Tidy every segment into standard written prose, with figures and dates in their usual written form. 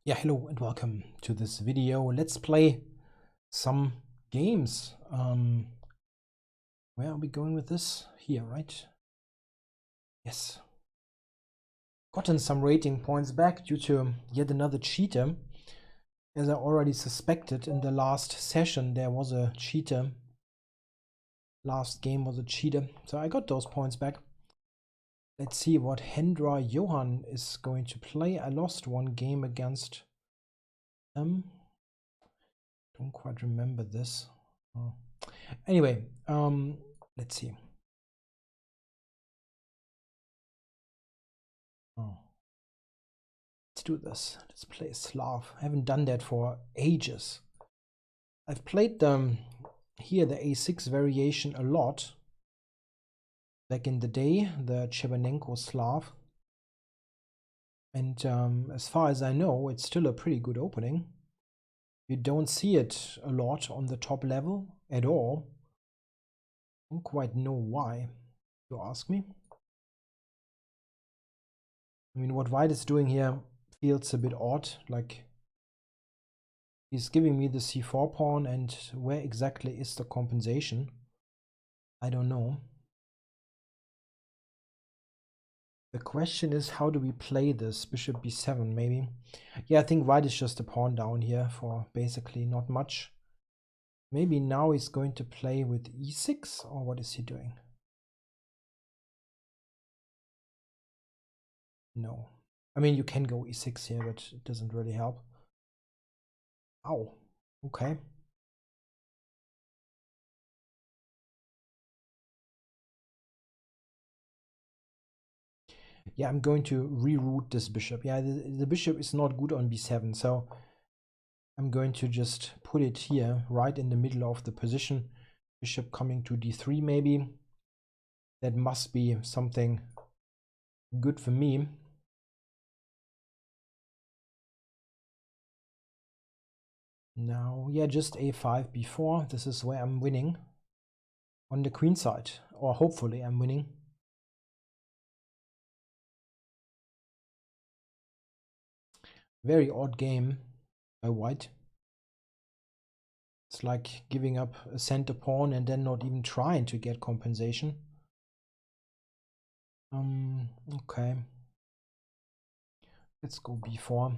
Yeah, hello and welcome to this video. Let's play some games. Where are we going with this? Here, right? Yes. Gotten some rating points back due to yet another cheater. As I already suspected in the last session, there was a cheater. Last game was a cheater. So I got those points back. Let's see what Hendra Johan is going to play. I lost one game against him. Don't quite remember this. Oh. Anyway, let's see. Oh. Let's do this. Let's play Slav. I haven't done that for ages. I've played here the A6 variation a lot. Back in the day, the Chebanenko Slav. And as far as I know, it's still a pretty good opening. You don't see it a lot on the top level at all. I don't quite know why, if you ask me. I mean, what White is doing here feels a bit odd. Like, he's giving me the c4 pawn, and where exactly is the compensation? I don't know. The question is, how do we play this? Bishop b7, maybe. Yeah, I think White is just a pawn down here for basically not much. Maybe now he's going to play with e6, or what is he doing? No. I mean, you can go e6 here, but it doesn't really help. Ow. Okay. Yeah, I'm going to reroute this bishop. Yeah, the bishop is not good on b7, so I'm going to just put it here, right in the middle of the position. Bishop coming to d3 maybe. That must be something good for me. Now, yeah, just a5, b4. This is where I'm winning. On the queen side, or hopefully I'm winning. Very odd game by White. It's like giving up a center pawn and then not even trying to get compensation. Okay. Let's go b4.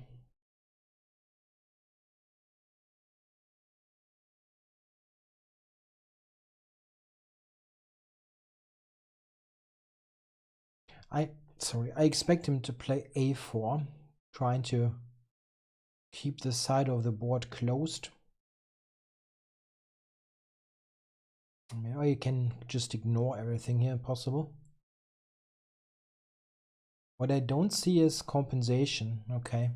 I expect him to play a4, trying to keep the side of the board closed. I mean, or you can just ignore everything here possible. What I don't see is compensation. Okay.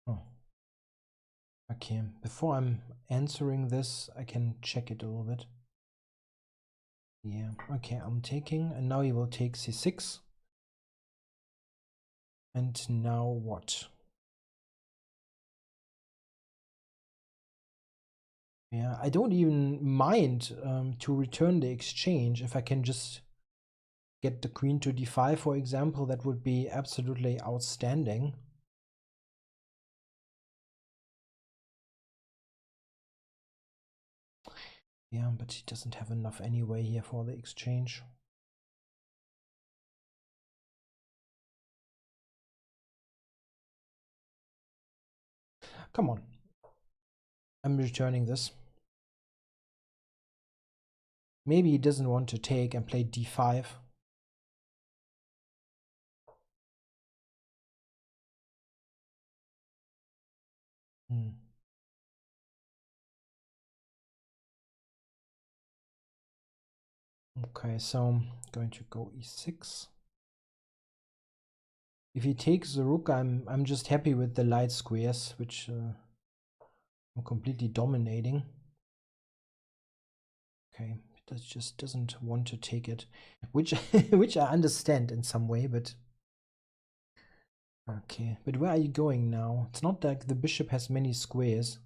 Oh. Okay, before I'm answering this, I can check it a little bit. Yeah, okay, I'm taking, and now he will take c6. And now what? Yeah, I don't even mind to return the exchange if I can just get the queen to d5, for example. That would be absolutely outstanding. Yeah, but he doesn't have enough anyway here for the exchange. Come on. I'm returning this. Maybe he doesn't want to take and play d5. Okay, so I'm going to go e6. If he takes the rook, I'm just happy with the light squares, which I'm completely dominating. Okay, that just doesn't want to take it, which which I understand in some way, but okay. But where are you going now? It's not like the bishop has many squares.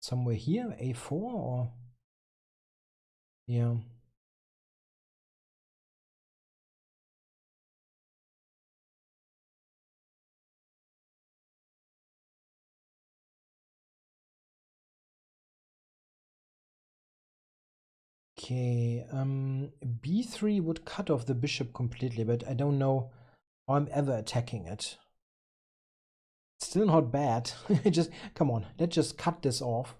Somewhere here, a4, or yeah. Okay, b3 would cut off the bishop completely, but I don't know how I'm ever attacking it. It's still not bad. Just come on, let's just cut this off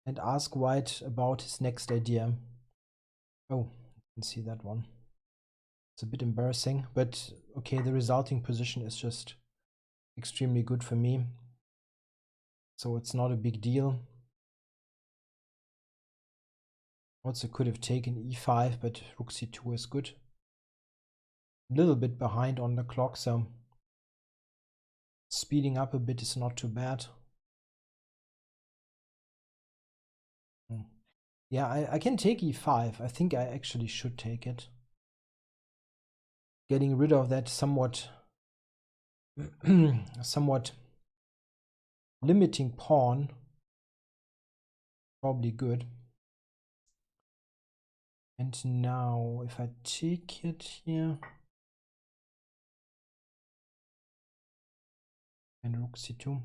and ask White about his next idea. Oh, you can see that one. It's a bit embarrassing, but okay, the resulting position is just extremely good for me. So it's not a big deal. Also could have taken e5, but rook c2 is good. A little bit behind on the clock, so speeding up a bit is not too bad. Yeah, I can take e5. I think I actually should take it. Getting rid of that somewhat somewhat limiting pawn, probably good. And now if I take it here and rook c2,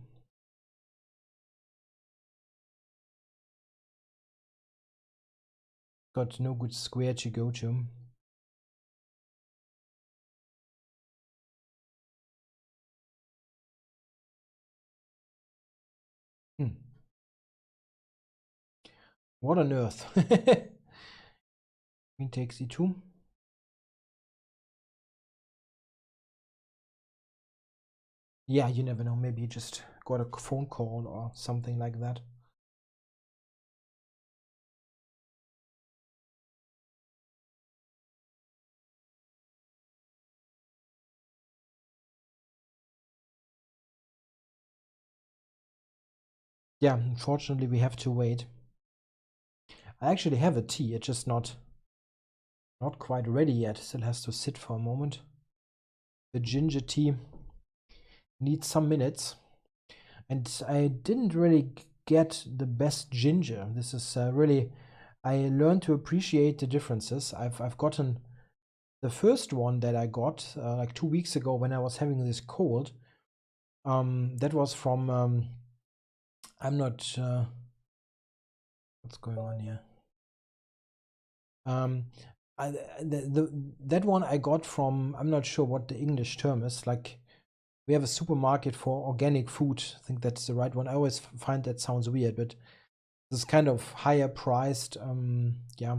got no good square to go to. What on earth? Queen takes e2. Yeah, you never know. Maybe you just got a phone call or something like that. Yeah, unfortunately we have to wait. I actually have a tea, it's just not quite ready yet. Still has to sit for a moment. The ginger tea needs some minutes. And I didn't really get the best ginger. This is really, I learned to appreciate the differences. I've gotten the first one that I got like 2 weeks ago when I was having this cold. That was from I'm not what's going on here. That one I got from, I'm not sure what the English term is. Like, we have a supermarket for organic food. I think that's the right one. I always find that sounds weird, but this kind of higher priced, yeah,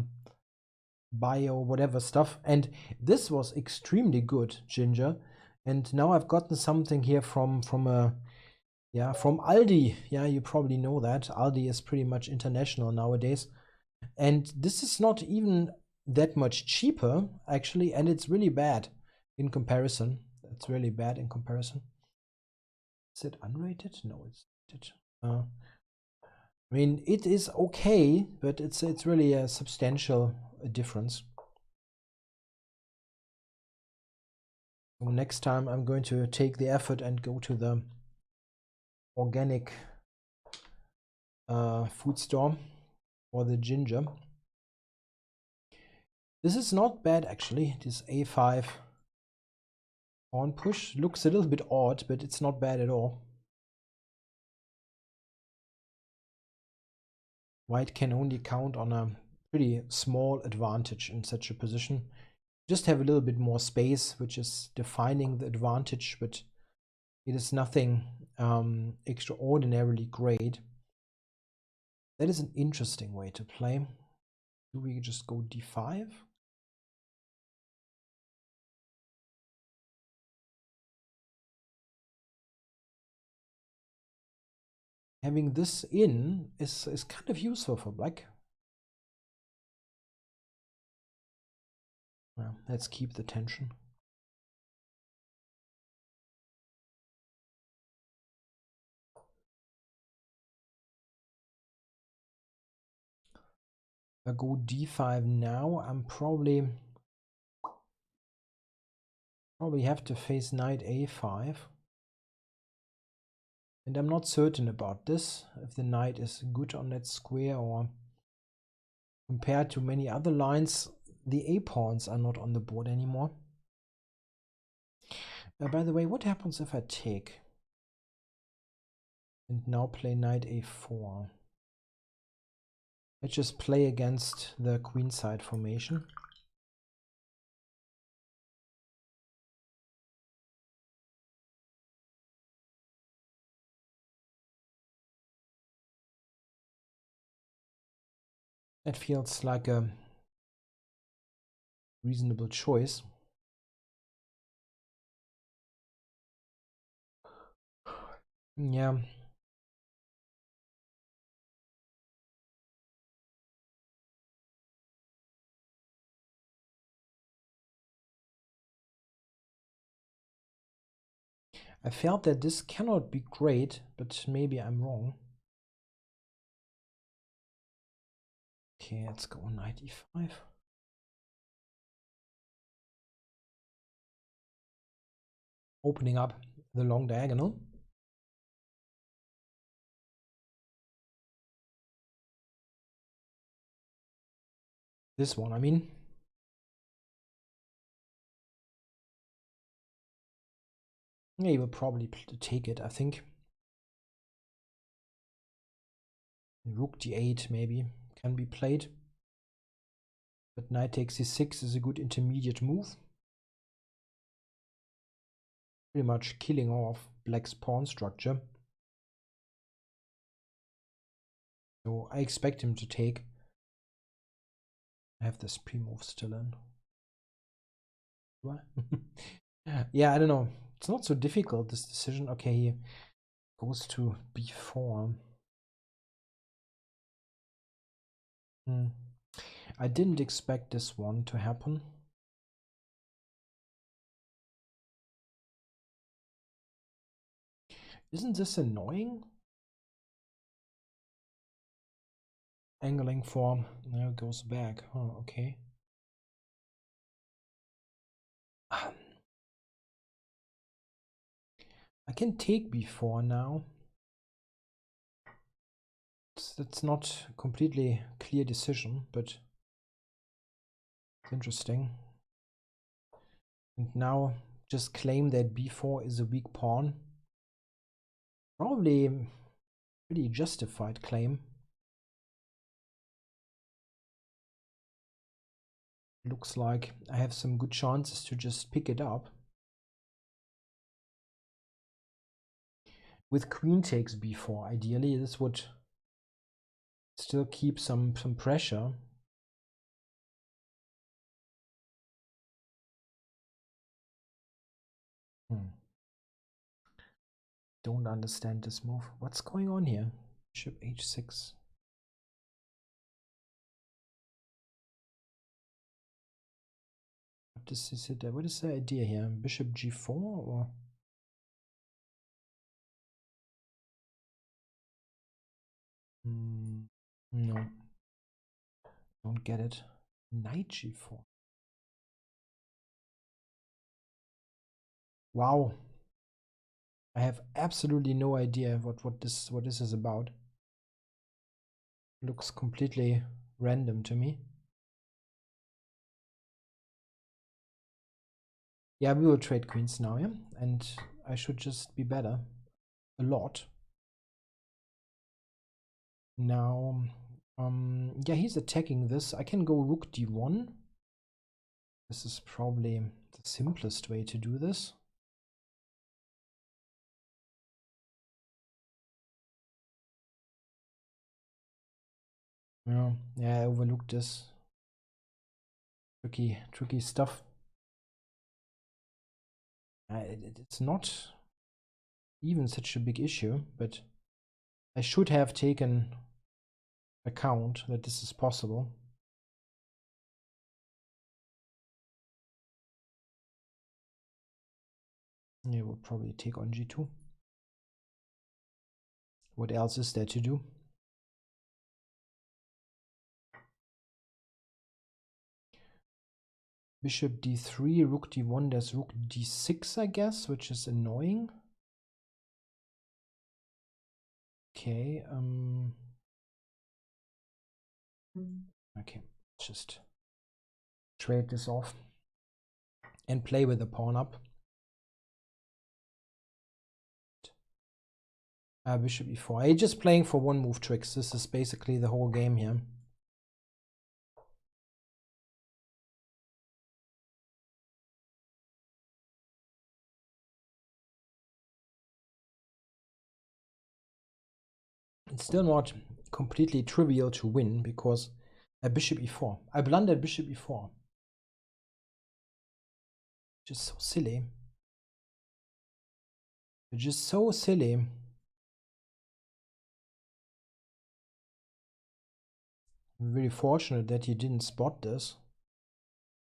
bio whatever stuff. And this was extremely good ginger. And now I've gotten something here from a yeah, from Aldi. Yeah, you probably know that Aldi is pretty much international nowadays. And this is not even that much cheaper actually, and it's really bad in comparison. It's really bad in comparison. Is it unrated? No, it's rated. I mean, it is okay, but it's really a substantial difference. So next time I'm going to take the effort and go to the organic food store for the ginger. This is not bad actually. This a5 pawn push looks a little bit odd, but it's not bad at all. White can only count on a pretty small advantage in such a position. Just have a little bit more space, which is defining the advantage, but it is nothing extraordinarily great. That is an interesting way to play. Do we just go d5? Having this in is kind of useful for black. Well, let's keep the tension. I go d5 now. I'm probably have to face knight a5. And I'm not certain about this, if the knight is good on that square, or compared to many other lines, the a-pawns are not on the board anymore. By the way, what happens if I take and now play knight a4? Let's just play against the queenside formation. That feels like a reasonable choice. Yeah. I felt that this cannot be great, but maybe I'm wrong. Okay, let's go knight e5. Opening up the long diagonal. This one, I mean. Yeah, he will probably take it, I think. Rook d8 maybe can be played. But knight takes c6 is a good intermediate move. Pretty much killing off black's pawn structure. So I expect him to take. I have this pre-move still in. What? Yeah, I don't know. It's not so difficult, this decision. Okay, he goes to b4. I didn't expect this one to happen. Isn't this annoying? Angling form. Now it goes back. Oh, okay. I can take b4 now. It's not a completely clear decision, but it's interesting. And now just claim that b4 is a weak pawn. Probably pretty justified claim. Looks like I have some good chances to just pick it up. With queen takes b4, ideally, this would still keep some pressure. Don't understand this move. What's going on here? Bishop h6. What is the idea here? Bishop g4 or? No. Don't get it. Knight g4. Wow. I have absolutely no idea what this is about. Looks completely random to me. Yeah, we will trade queens now, yeah? And I should just be better. A lot. Now, yeah, he's attacking this. I can go rook d1. This is probably the simplest way to do this. Yeah, I overlooked this. Tricky stuff. It's not even such a big issue, but I should have taken account that this is possible. Yeah, we'll probably take on g2. What else is there to do? Bishop d3, rook d1, there's rook d6, I guess, which is annoying. Okay, okay, just trade this off and play with the pawn up. Bishop e4. I'm just playing for one move tricks. This is basically the whole game here. It's still not completely trivial to win because a bishop e4. I blundered bishop e4. Just so silly. Just so silly. I'm very fortunate that he didn't spot this.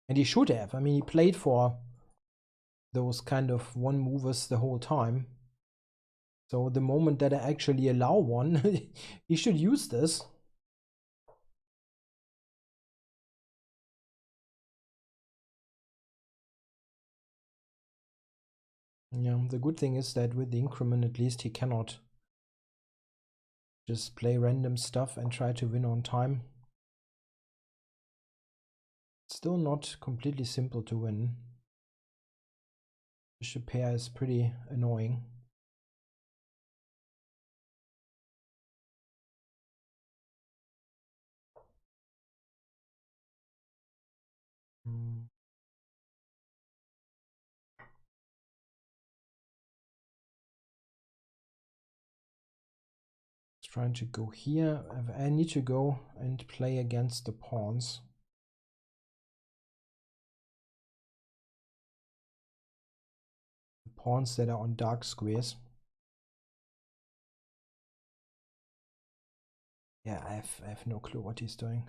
And he should have. I mean, he played for those kind of one movers the whole time. So the moment that I actually allow one, he should use this. Yeah, the good thing is that with the increment, at least he cannot just play random stuff and try to win on time. Still not completely simple to win. Bishop pair is pretty annoying. Trying to go here. I need to go and play against the pawns. The pawns that are on dark squares. Yeah, I have no clue what he's doing.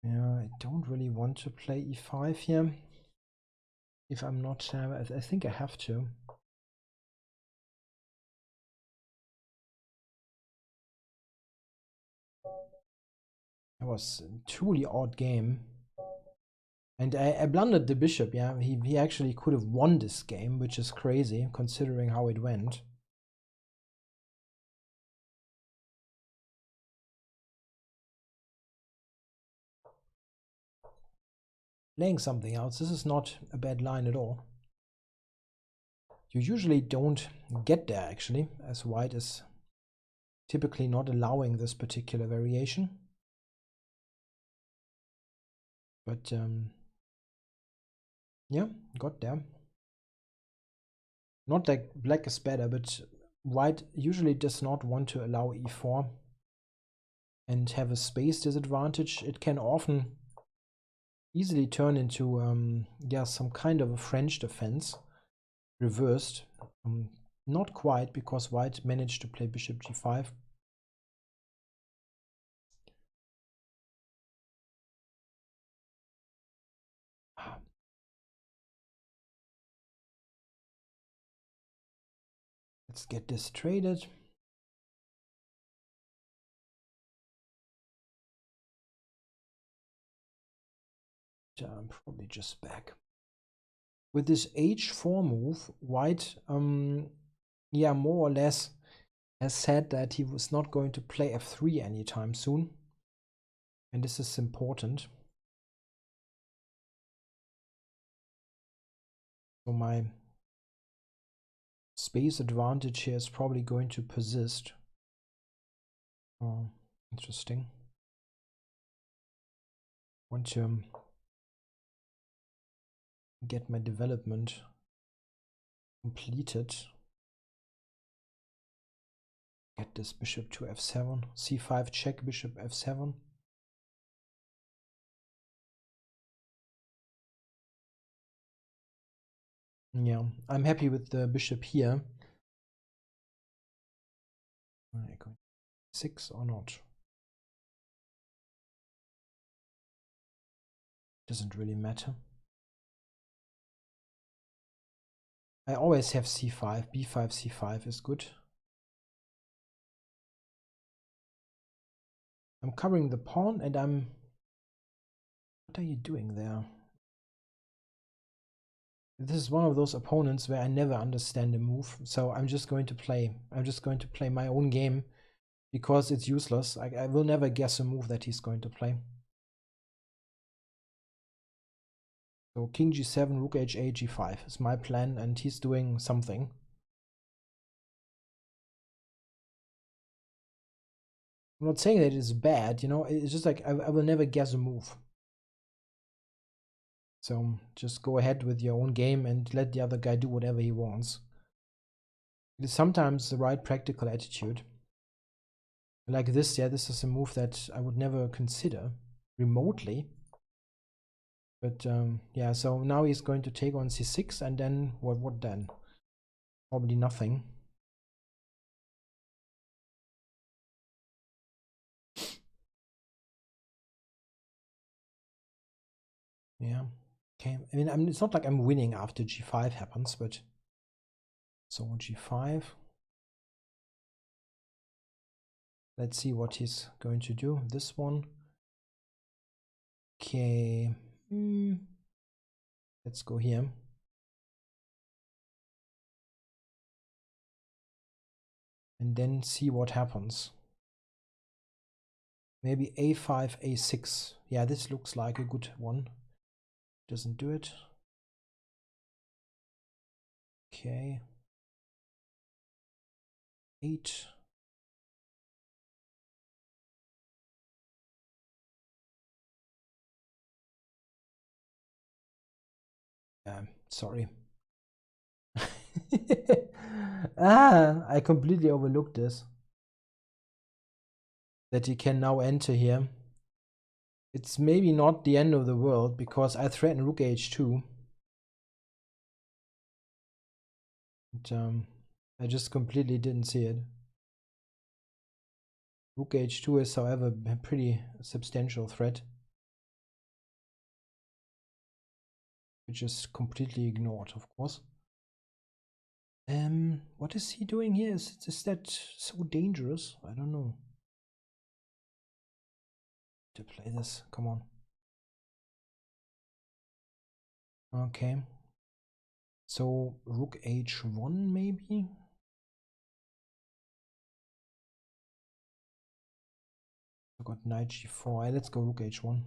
Yeah, I don't really want to play e5 here. If I'm not, I think I have to. It was a truly odd game. And I blundered the bishop, yeah. He actually could have won this game, which is crazy considering how it went. Playing something else, this is not a bad line at all. You usually don't get there actually, as white is typically not allowing this particular variation. But yeah, got there. Not that black is better, but white usually does not want to allow e4 and have a space disadvantage. It can often easily turn into yeah, some kind of a French defense reversed. Not quite, because white managed to play bishop g5. Let's get this traded. I'm probably just back. With this h4 move, white, yeah, more or less has said that he was not going to play f3 anytime soon. And this is important. So my space advantage here is probably going to persist. Oh, interesting. Want to get my development completed. Get this bishop to f7, c5 check, bishop f7. Yeah, I'm happy with the bishop here. 6 or not? Doesn't really matter. I always have c5, b5, c5 is good. I'm covering the pawn and I'm... What are you doing there? This is one of those opponents where I never understand a move, so I'm just going to play. I'm just going to play my own game because it's useless. I will never guess a move that he's going to play. So king g7, rook h8, g5 is my plan, and he's doing something. I'm not saying that it's bad, you know, it's just like I will never guess a move. So just go ahead with your own game and let the other guy do whatever he wants. It is sometimes the right practical attitude. Like this, yeah, this is a move that I would never consider remotely. But yeah, so now he's going to take on c6, and then what then? Probably nothing. Yeah. Okay. I mean, it's not like I'm winning after g5 happens, but so g5. Let's see what he's going to do. This one. Okay. Let's go here. And then see what happens. Maybe a5, a6. Yeah, this looks like a good one. Doesn't do it. Okay. 8. Sorry. I completely overlooked this. That he can now enter here. It's maybe not the end of the world, because I threaten rook h2. And, I just completely didn't see it. Rook h2 is, however, a pretty substantial threat, which is completely ignored, of course. What is he doing here? Is that so dangerous? I don't know. To play this, come on. Okay. So rook h1 maybe? I got knight g4. Let's go rook h1.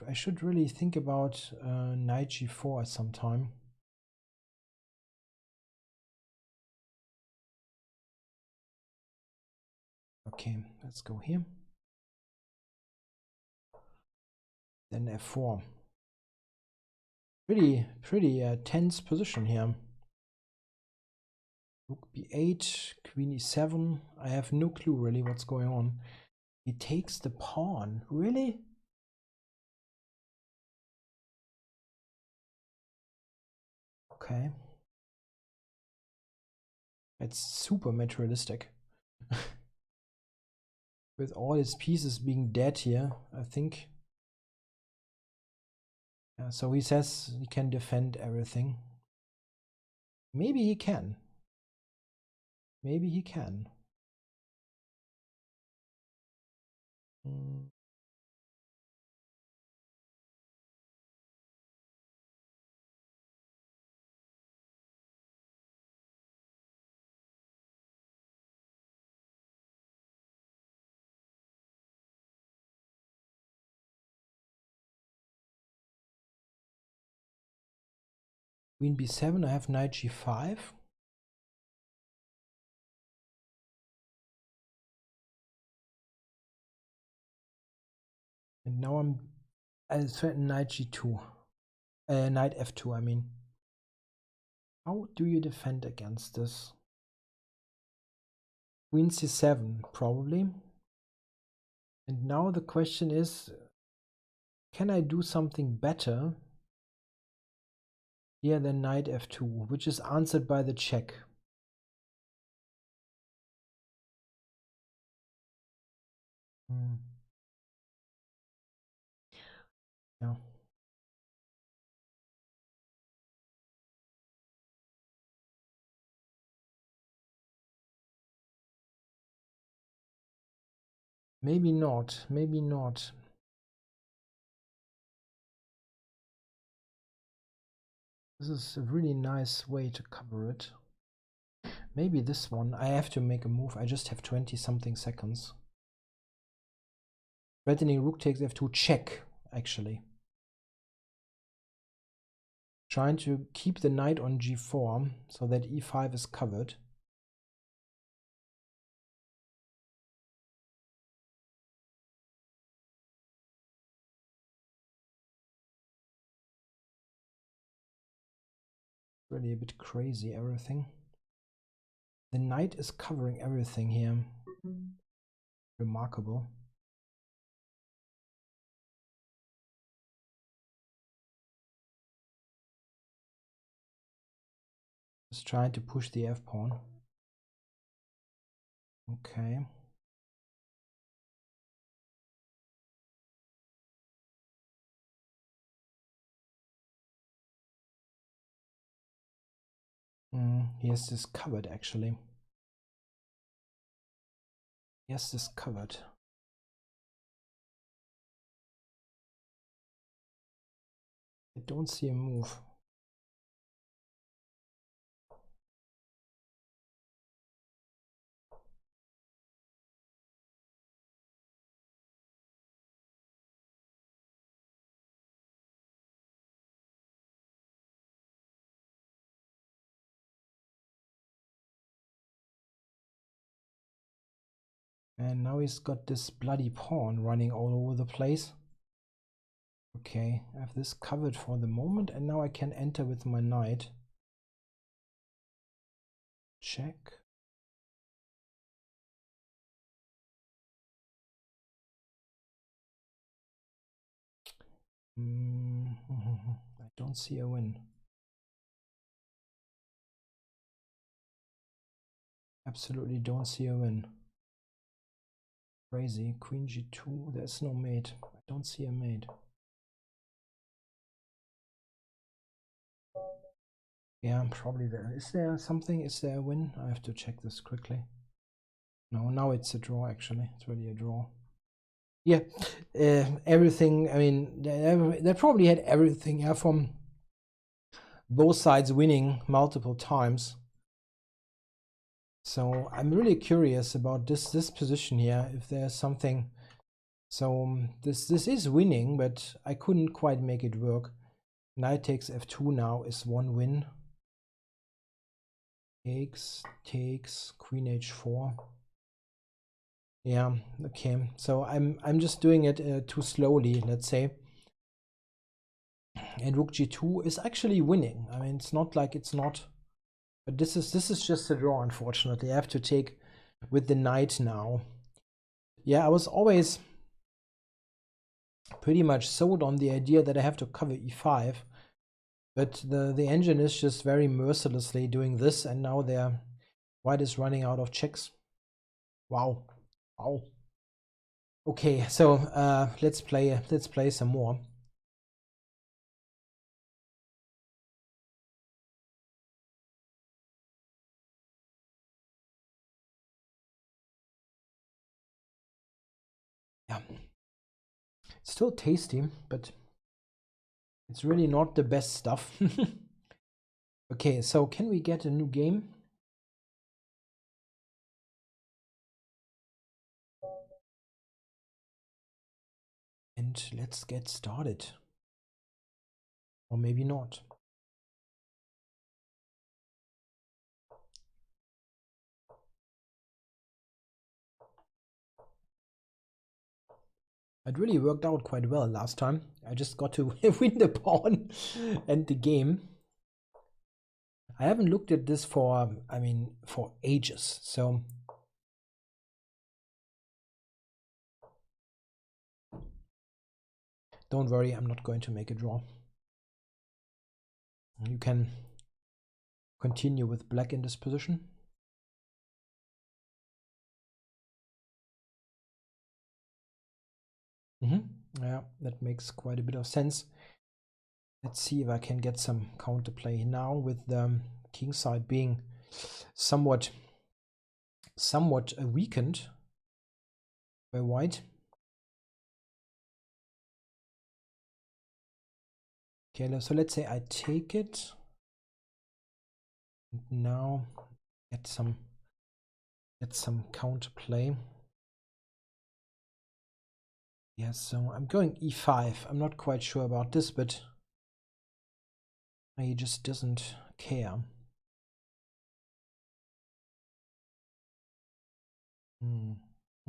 I should really think about knight g4 at some time. Okay, let's go here. Then f4. Pretty tense position here. Rook b8, queen e7. I have no clue really what's going on. He takes the pawn. Really? Okay. It's super materialistic. With all his pieces being dead here, I think. Yeah, so he says he can defend everything. Maybe he can. Maybe he can. Queen b7, I have knight g5. And now I threaten knight g2. Knight f2, I mean. How do you defend against this? Queen c7, probably. And now the question is, can I do something better here than knight f2, which is answered by the check? Yeah. Maybe not, maybe not. This is a really nice way to cover it. Maybe this one. I have to make a move. I just have 20 something seconds. Threatening rook takes f2 check, actually. Trying to keep the knight on g4 so that e5 is covered. Really a bit crazy, everything. The knight is covering everything here. Remarkable. Just trying to push the f-pawn. Okay. He has this covered, actually. He has this covered. I don't see a move. And now he's got this bloody pawn running all over the place. Okay, I have this covered for the moment, and now I can enter with my knight. Check. I don't see a win. Absolutely don't see a win. Crazy. Queen g2. There's no mate. I don't see a mate. Yeah, probably there. Is there something? Is there a win? I have to check this quickly. No, now it's a draw, actually. It's really a draw. Yeah, everything. I mean, they probably had everything, yeah, from both sides winning multiple times. So I'm really curious about this position here, if there's something. So this is winning, but I couldn't quite make it work. Knight takes f2 now is one win. Takes queen h4. Yeah, okay. So I'm just doing it too slowly, let's say. And rook g2 is actually winning. I mean, it's not like it's not. But this is just a draw, unfortunately. I have to take with the knight now. Yeah, I was always pretty much sold on the idea that I have to cover e5. But the engine is just very mercilessly doing this, and now their white is running out of checks. Wow. Wow. Okay, so let's play some more. Yeah. It's still tasty, but it's really not the best stuff. Okay, so can we get a new game? And let's get started. Or maybe not. It really worked out quite well last time. I just got to win the pawn and the game. I haven't looked at this for, I mean, for ages. So don't worry, I'm not going to make a draw. You can continue with black in this position. Yeah, that makes quite a bit of sense. Let's see if I can get some counterplay now with the king side being somewhat weakened by white. Okay, so let's say I take it. And now get some counterplay. Yes, so I'm going e5. I'm not quite sure about this, but he just doesn't care.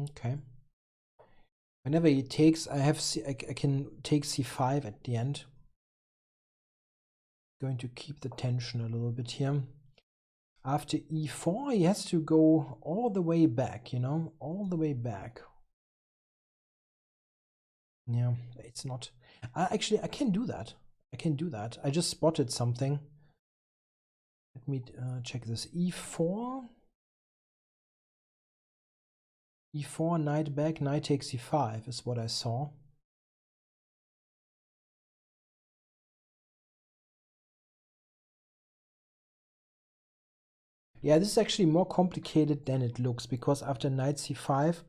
Okay. Whenever he takes, I can take c5 at the end. going to keep the tension a little bit here. After e4, he has to go all the way back, you know, all the way back. Yeah, it's not. Actually, I can do that. I can do that. I just spotted something. Let me check this. e4. e4, knight back, knight takes e5 is what I saw. Yeah, this is actually more complicated than it looks, because after knight c5,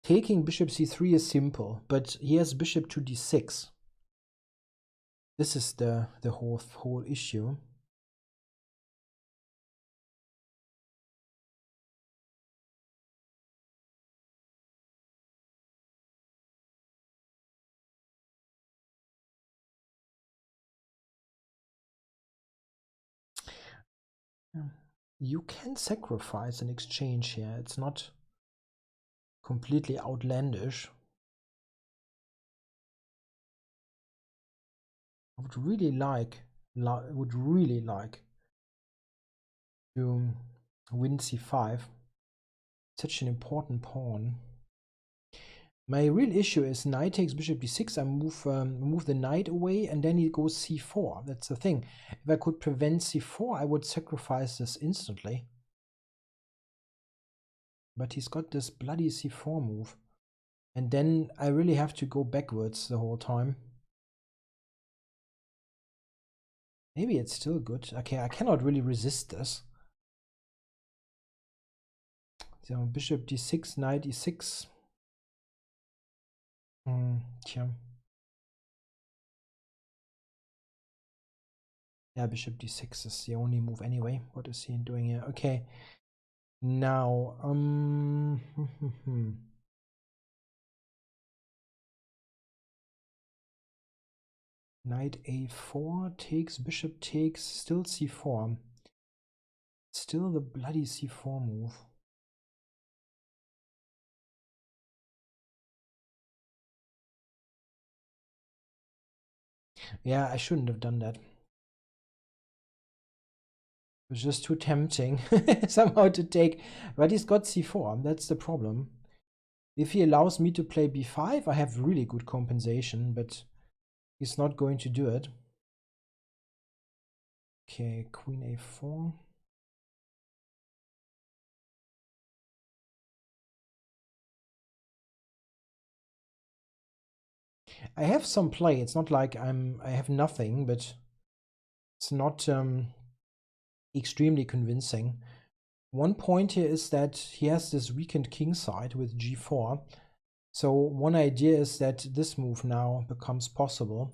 taking bishop c3 is simple, but he has bishop to d6. This is the whole issue. You can sacrifice an exchange here. It's not completely outlandish. I would really like to win c5. Such an important pawn. My real issue is knight takes bishop d6. I move the knight away, and then he goes c4. That's the thing. If I could prevent c4, I would sacrifice this instantly. But he's got this bloody c4 move. And then I really have to go backwards the whole time. Maybe it's still good. Okay, I cannot really resist this. So bishop d6, knight e6. Tja. Yeah, bishop d6 is the only move anyway. What is he doing here? Okay. Now, knight a4 takes, bishop takes, still c4. Still the bloody c4 move. Yeah, I shouldn't have done that. It was just too tempting somehow to take, but he's got c4. That's the problem. If he allows me to play b5, I have really good compensation, but he's not going to do it. Okay, queen a4. I have some play. It's not like I have nothing, but it's not extremely convincing. One point here is that he has this weakened king side with g4. So one idea is that this move now becomes possible.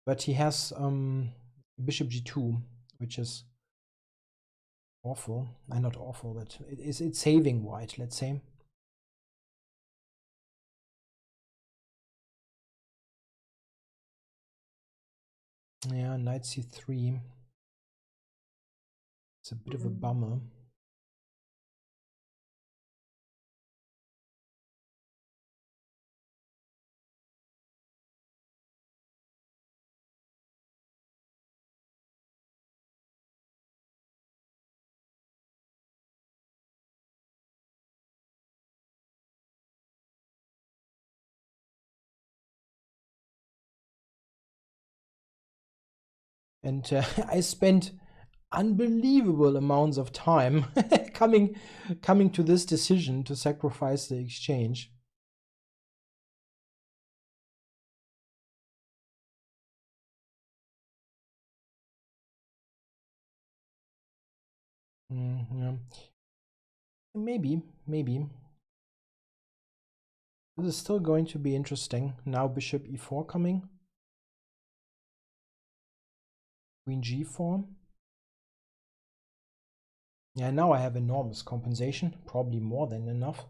But he has bishop g2, which is awful. Not awful, but it's saving white, let's say. Yeah, knight c3. It's a bit of a bummer. And I spent unbelievable amounts of time coming to this decision to sacrifice the exchange. Yeah. Maybe. This is still going to be interesting. Now bishop e4 coming. Queen g4. Yeah, now I have enormous compensation, probably more than enough.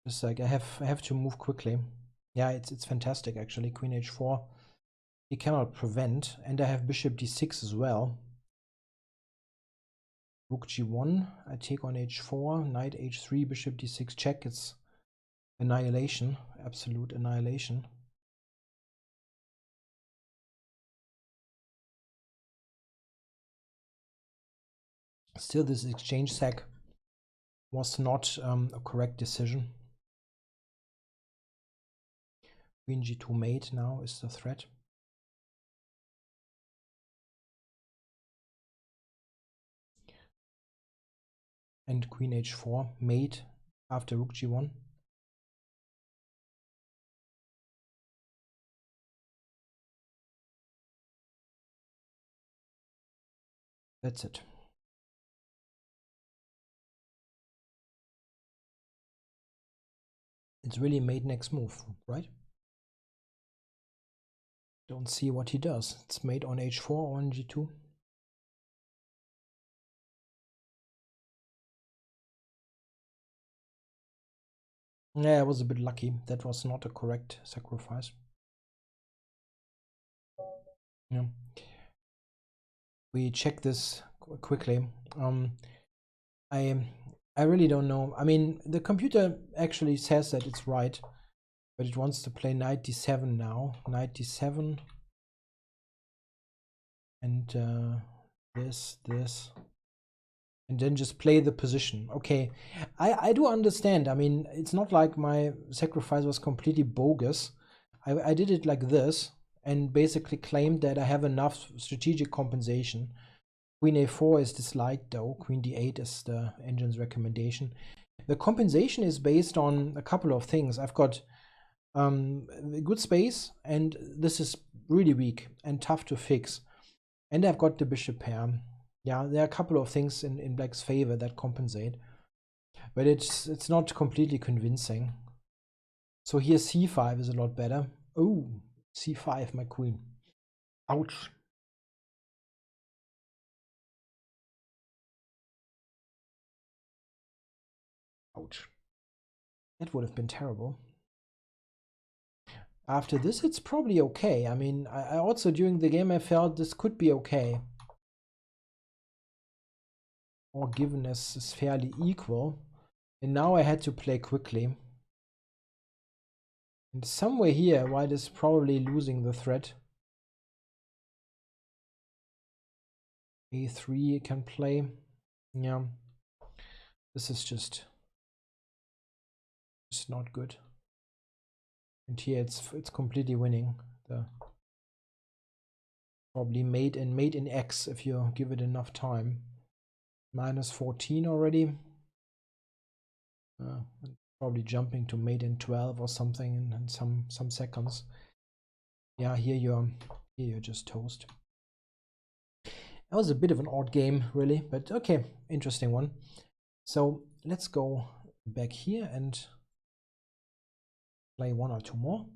Just like I have to move quickly. Yeah, it's fantastic actually. Queen h4. He cannot prevent, and I have bishop d6 as well. Rook g1. I take on h4. Knight h3. Bishop d6 check. It's annihilation, absolute annihilation. Still, this exchange sack was not a correct decision. Queen g2 mate now is the threat. And queen h4 mate after rook g1. That's it. It's really mate next move, right? Don't see what he does. It's mate on h4 or on g2. Yeah, I was a bit lucky. That was not a correct sacrifice. Yeah. We check this quickly. I really don't know. I mean, the computer actually says that it's right, but it wants to play knight d7 now. Knight d7. And this. And then just play the position. Okay, I do understand. I mean, it's not like my sacrifice was completely bogus. I did it like this and basically claimed that I have enough strategic compensation. Queen a4 is disliked though. Queen d8 is the engine's recommendation. The compensation is based on a couple of things. I've got good space, and this is really weak and tough to fix. And I've got the bishop pair. Yeah, there are a couple of things in black's favor that compensate, but it's not completely convincing. So here c5 is a lot better. Oh, c5, my queen. Ouch. Ouch. That would have been terrible. After this, it's probably okay. I mean, I also during the game I felt this could be okay. Or given as is fairly equal. And now I had to play quickly. And somewhere here, white is probably losing the thread. a3 can play. Yeah. This is just not good. And here it's completely winning. The probably mate in X if you give it enough time. Minus 14 already. Probably jumping to mate in 12 or something in some seconds. Yeah, here you're just toast. That was a bit of an odd game, really, but okay, interesting one. So let's go back here and play one or two more.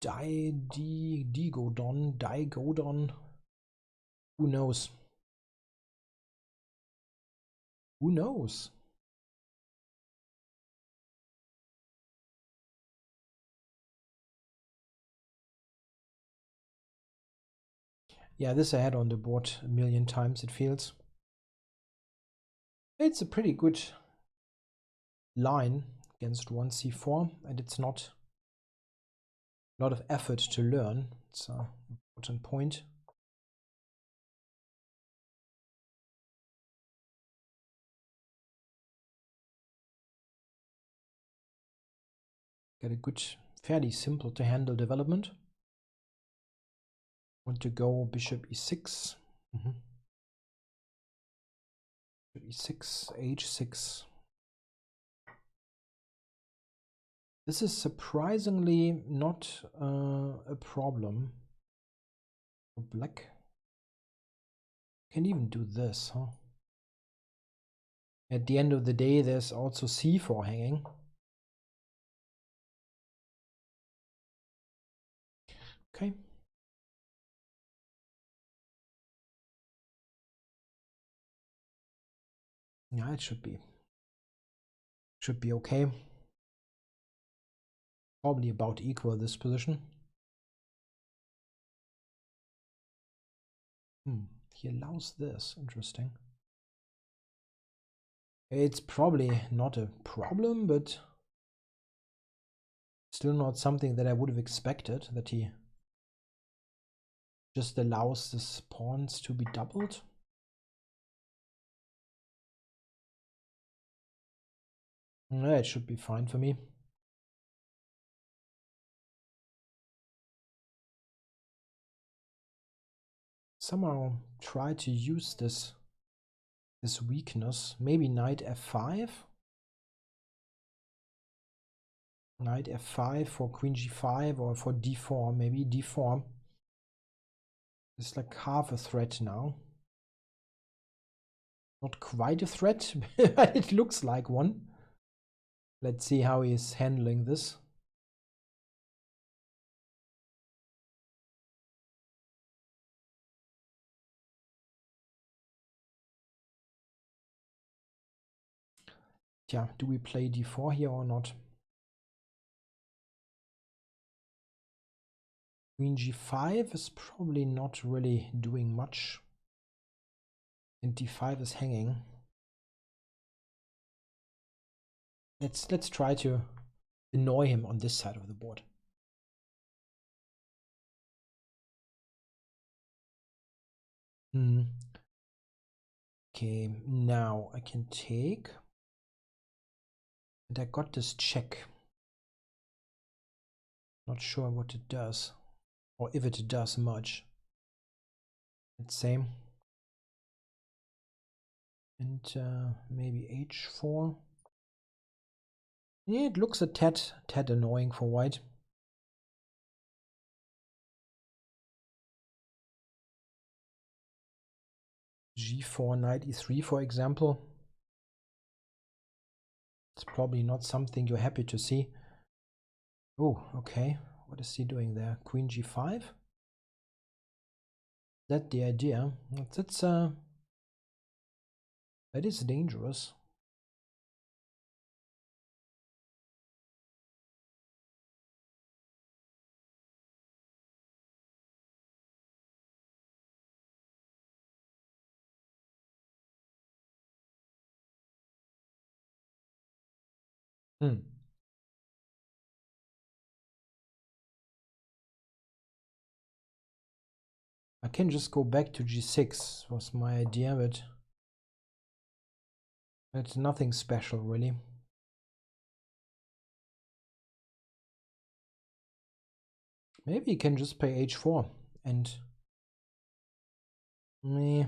Digodon. Who knows? Who knows? Yeah, this I had on the board a million times, it feels. It's a pretty good line against 1c4, and it's not a lot of effort to learn. It's an important point. Get a good, fairly simple to handle development. Want to go bishop e6. E6, h6. This is surprisingly not a problem for black. Can even do this, huh? At the end of the day, there's also c4 hanging. Okay. Yeah, it should be okay. Probably about equal this position. He allows this. Interesting. It's probably not a problem, but still not something that I would have expected that he just allows the pawns to be doubled. Yeah, it should be fine for me. Somehow try to use this weakness. Maybe knight f5. Knight f5 for queen g5 or for d4. Maybe d4. It's like half a threat now. Not quite a threat, but it looks like one. Let's see how he's handling this. Yeah, do we play d4 here or not? Queen g5 is probably not really doing much. And d5 is hanging. Let's try to annoy him on this side of the board. Okay, now I can take. And I got this check. Not sure what it does. Or if it does much. It's same. And maybe h4. Yeah, it looks a tad annoying for white. g4, knight e3, for example. It's probably not something you're happy to see. Oh, okay. What is he doing there? Queen g5? Is that the idea? That is dangerous. I can just go back to g6 was my idea, but it's nothing special really. Maybe you can just play h4 and me.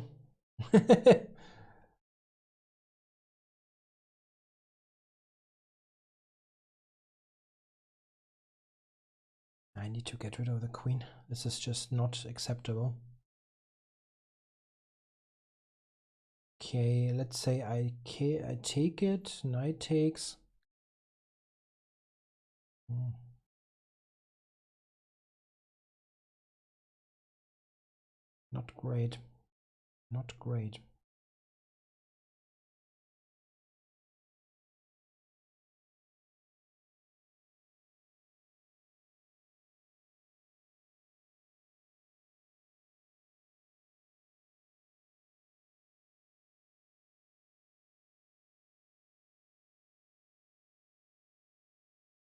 I need to get rid of the queen. This is just not acceptable. Okay, let's say I take it. Knight takes. Not great. Not great.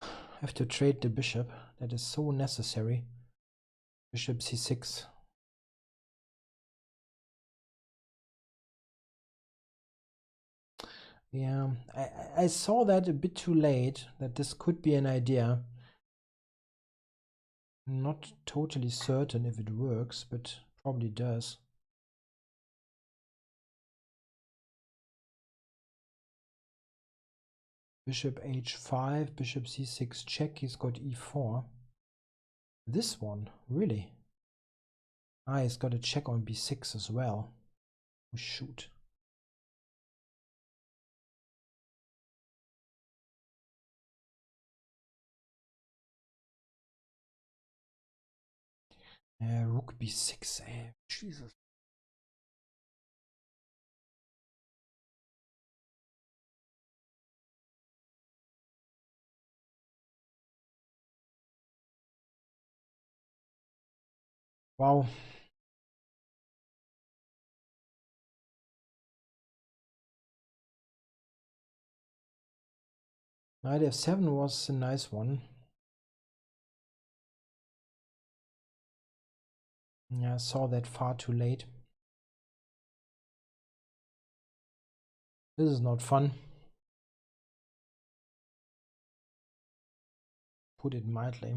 I have to trade the bishop. That is so necessary. Bishop c6. Yeah, I saw that a bit too late, that this could be an idea. Not totally certain if it works, but probably does. Bishop h5, bishop c6 check, he's got e4. This one, really? Ah, he's got a check on b6 as well. Oh, shoot. Rook b6, Jesus. Wow. Knight f7 was a nice one. Yeah, I saw that far too late. This is not fun. Put it mildly.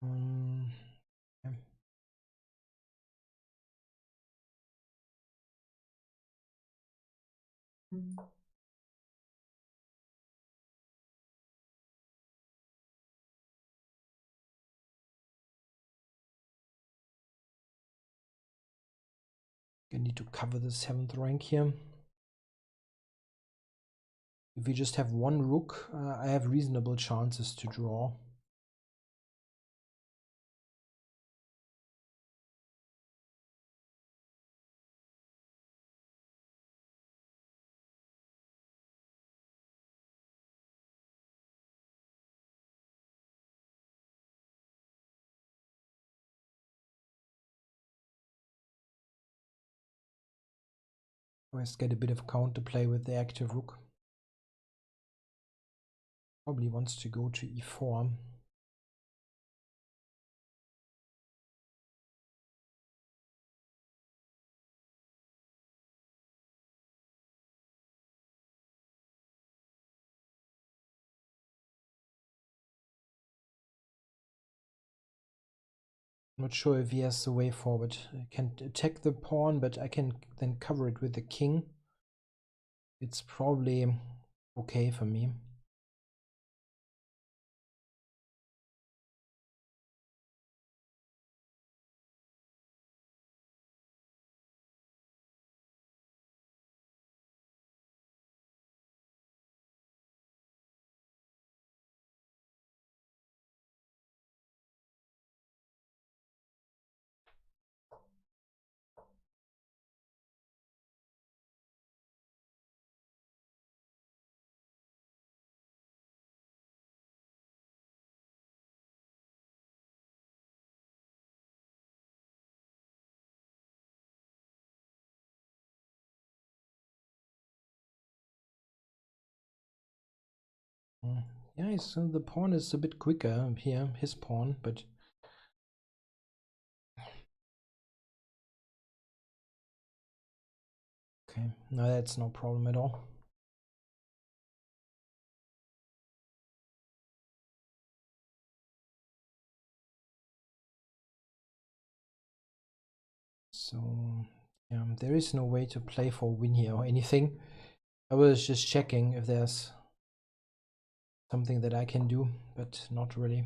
Okay. I need to cover the 7th rank here. If we just have one rook, I have reasonable chances to draw. Always get a bit of counterplay with the active rook. Probably wants to go to e4. Not sure if he has the way forward. I can attack the pawn, but I can then cover it with the king. It's probably okay for me. Yeah, so the pawn is a bit quicker here, his pawn, but okay, no, that's no problem at all. So yeah, there is no way to play for win here or anything. I was just checking if there's something that I can do, but not really.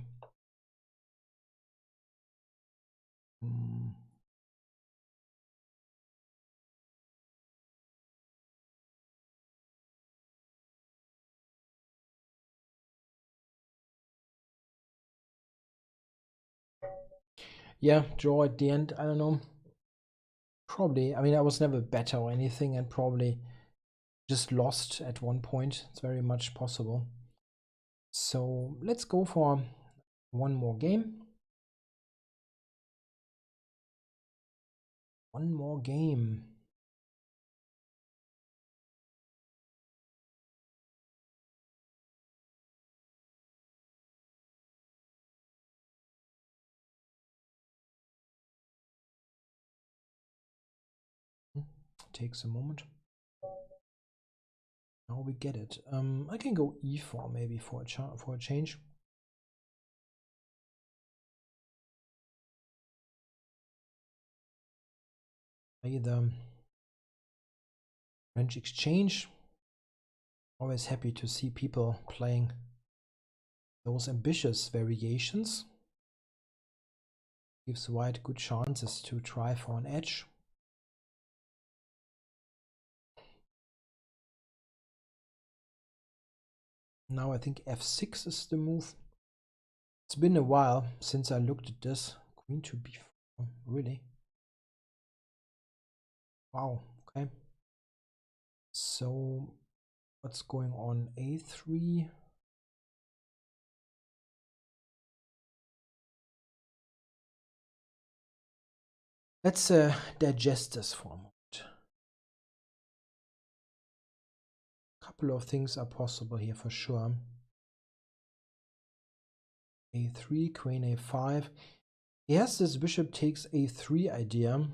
Yeah, draw at the end, I don't know. Probably, I mean, I was never better or anything, and probably just lost at one point. It's very much possible. So let's go for one more game. One more game. Takes a moment. Now we get it. I can go e4 maybe for a change. Play the French exchange. Always happy to see people playing those ambitious variations. Gives white good chances to try for an edge. Now I think f6 is the move. It's been a while since I looked at this. Queen to b4, really? Wow, okay. So what's going on? a3. Let's digest this for a moment. A couple of things are possible here for sure. a3, queen a5. He has this bishop takes a3 idea.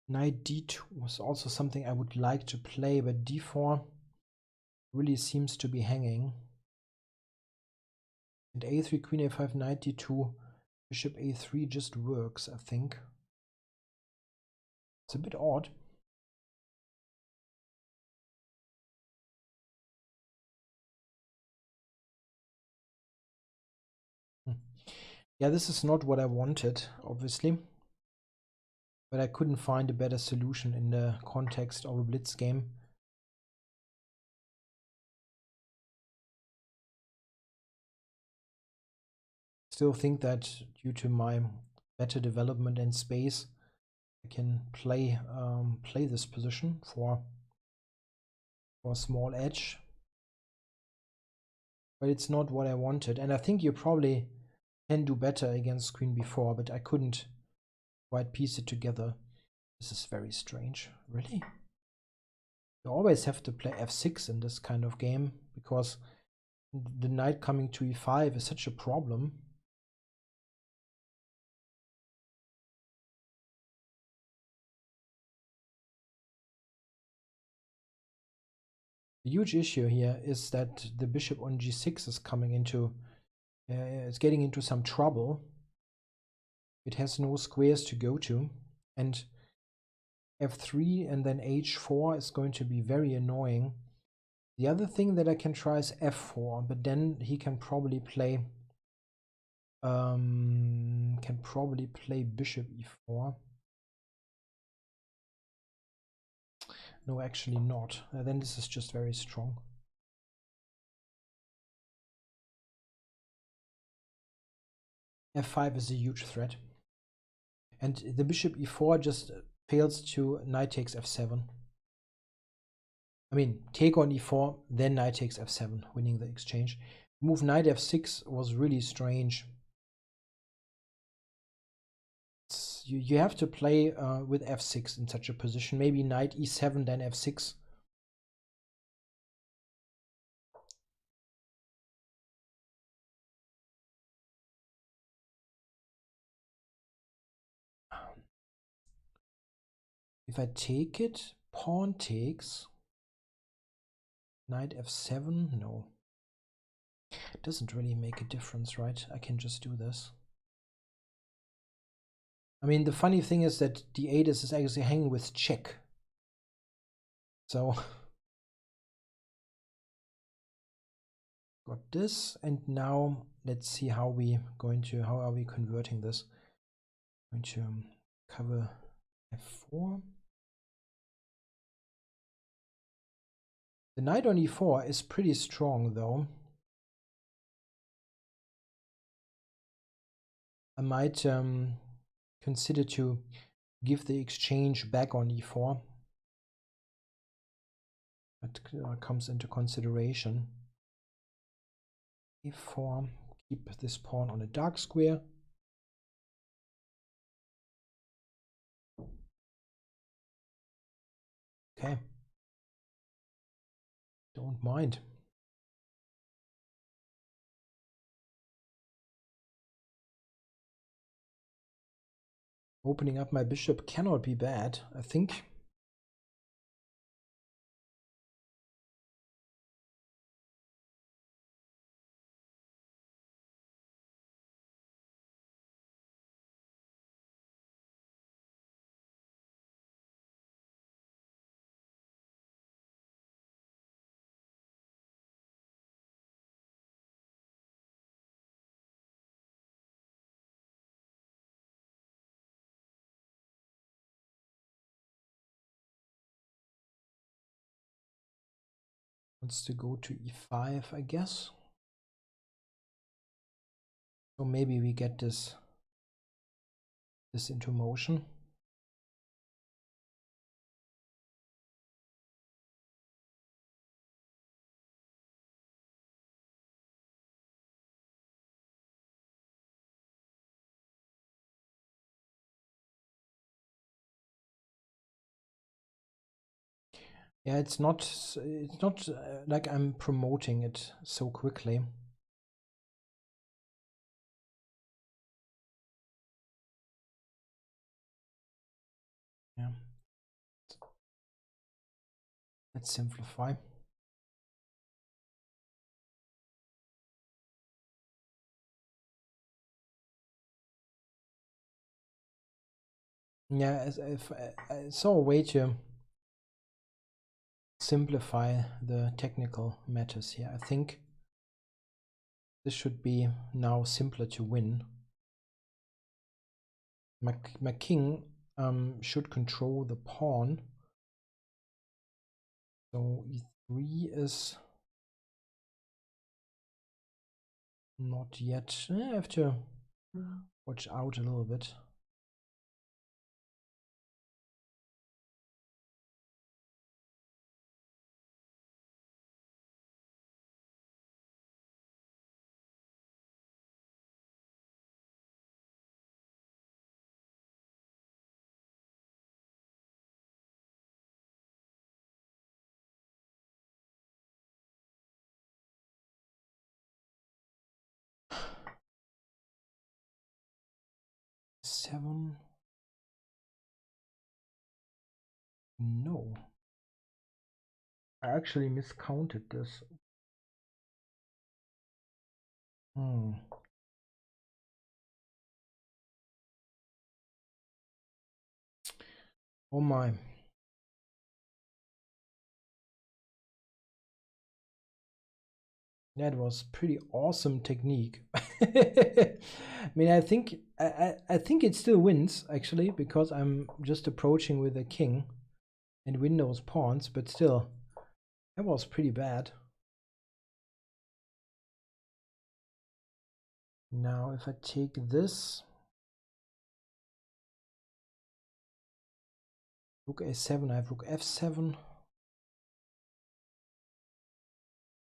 Knight d2 was also something I would like to play, but d4 really seems to be hanging. And a3, queen a5, knight d2, bishop a3 just works, I think. It's a bit odd. Yeah, this is not what I wanted, obviously. But I couldn't find a better solution in the context of a blitz game. Still think that due to my better development and space, I can play this position for a small edge. But it's not what I wanted, and I think you probably can do better against queen b4, but I couldn't quite piece it together. This is very strange. Really? You always have to play f6 in this kind of game, because the knight coming to e5 is such a problem. The huge issue here is that the bishop on g6 is coming into, it's getting into some trouble. It has no squares to go to, and f3 and then h4 is going to be very annoying. The other thing that I can try is f4, but then he can probably play bishop e4. No, actually not. Then this is just very strong. f5 is a huge threat. And the bishop e4 just fails to knight takes f7. I mean, take on e4, then knight takes f7, winning the exchange. Move knight f6 was really strange. You have to play with f6 in such a position. Maybe knight e7, then f6. If I take it, pawn takes. Knight f7, no. It doesn't really make a difference, right? I can just do this. I mean, the funny thing is that d8 is actually hanging with check. So got this, and now let's see how are we converting this. I'm going to cover f4. The knight on e4 is pretty strong, though. I might consider to give the exchange back on e4. That comes into consideration. e4, keep this pawn on a dark square. Okay. Don't mind. Opening up my bishop cannot be bad, I think. Wants to go to e5, I guess. So maybe we get this into motion. Yeah, it's not like I'm promoting it so quickly. Yeah. Let's simplify. Yeah, if I saw a way to simplify the technical matters here. I think this should be now simpler to win. My king should control the pawn. So e3 is not yet. I have to watch out a little bit. Seven. No. I actually miscounted this. Oh my. That was pretty awesome technique. I mean, I think it still wins actually, because I'm just approaching with a king and win those pawns, but still, that was pretty bad. Now, if I take this, rook a7, I have rook f7,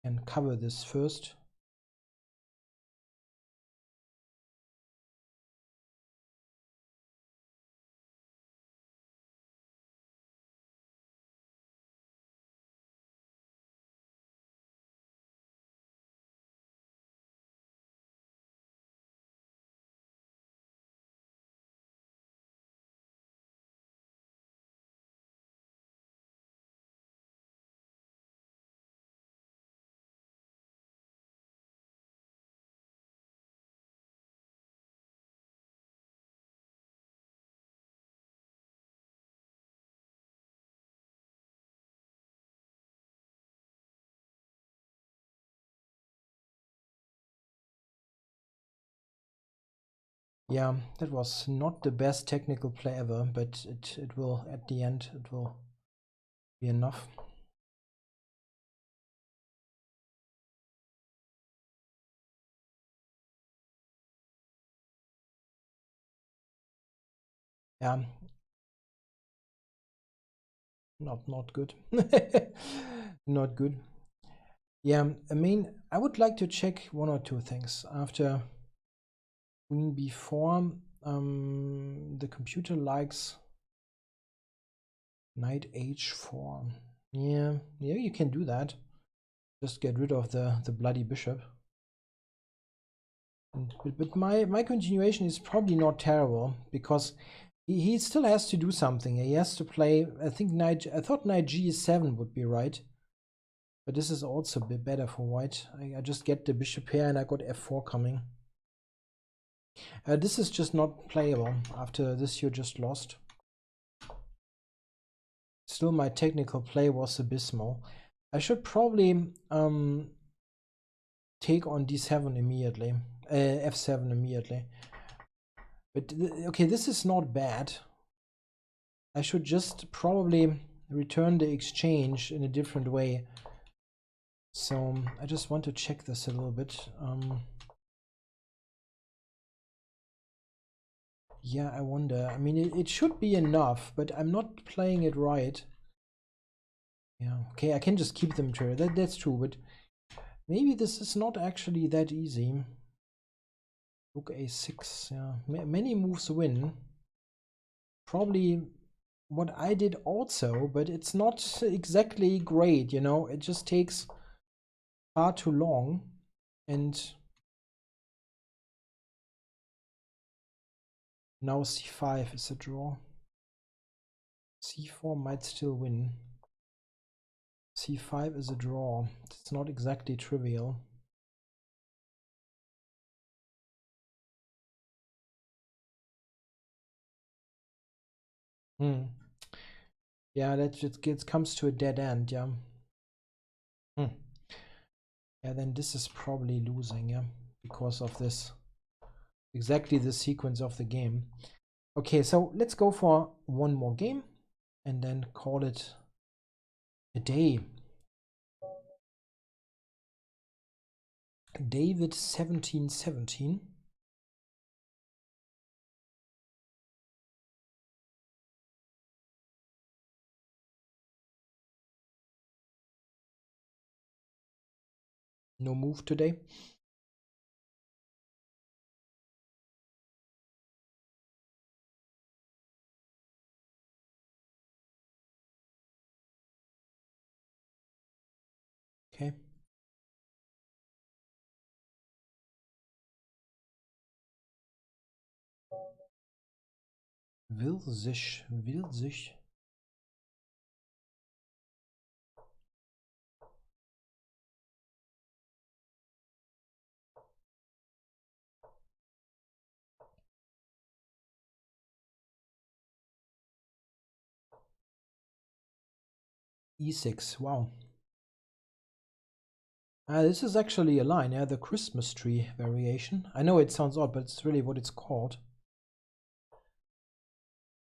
and cover this first. Yeah, that was not the best technical play ever, but it will, at the end, it will be enough. Yeah, not good. Not good. Yeah, I mean, I would like to check one or two things. After queen b4, the computer likes knight h4. Yeah, you can do that. Just get rid of the bloody bishop. But my continuation is probably not terrible, because he still has to do something. He has to play, I thought knight g7 would be right. But this is also a bit better for white. I just get the bishop here and I got f4 coming. This is just not playable. After this you just lost. Still, my technical play was abysmal. I should probably take on d7 immediately, f7 immediately. But okay, this is not bad. I should just probably return the exchange in a different way. So I just want to check this a little bit. Yeah, I wonder. I mean, it should be enough, but I'm not playing it right. Yeah, okay, I can just keep them true. That's true, but maybe this is not actually that easy. Rook a6, yeah. Many moves win. Probably what I did also, but it's not exactly great, you know, it just takes far too long. And now c5 is a draw. c4 might still win. c5 is a draw. It's not exactly trivial. Yeah, that just comes to a dead end, yeah. Yeah, then this is probably losing, yeah, because of this, exactly the sequence of the game. Okay, so let's go for one more game and then call it a day. David 1717. No move today. Okay. Will sich. E6, wow. This is actually a line, yeah, the Christmas tree variation. I know it sounds odd, but it's really what it's called.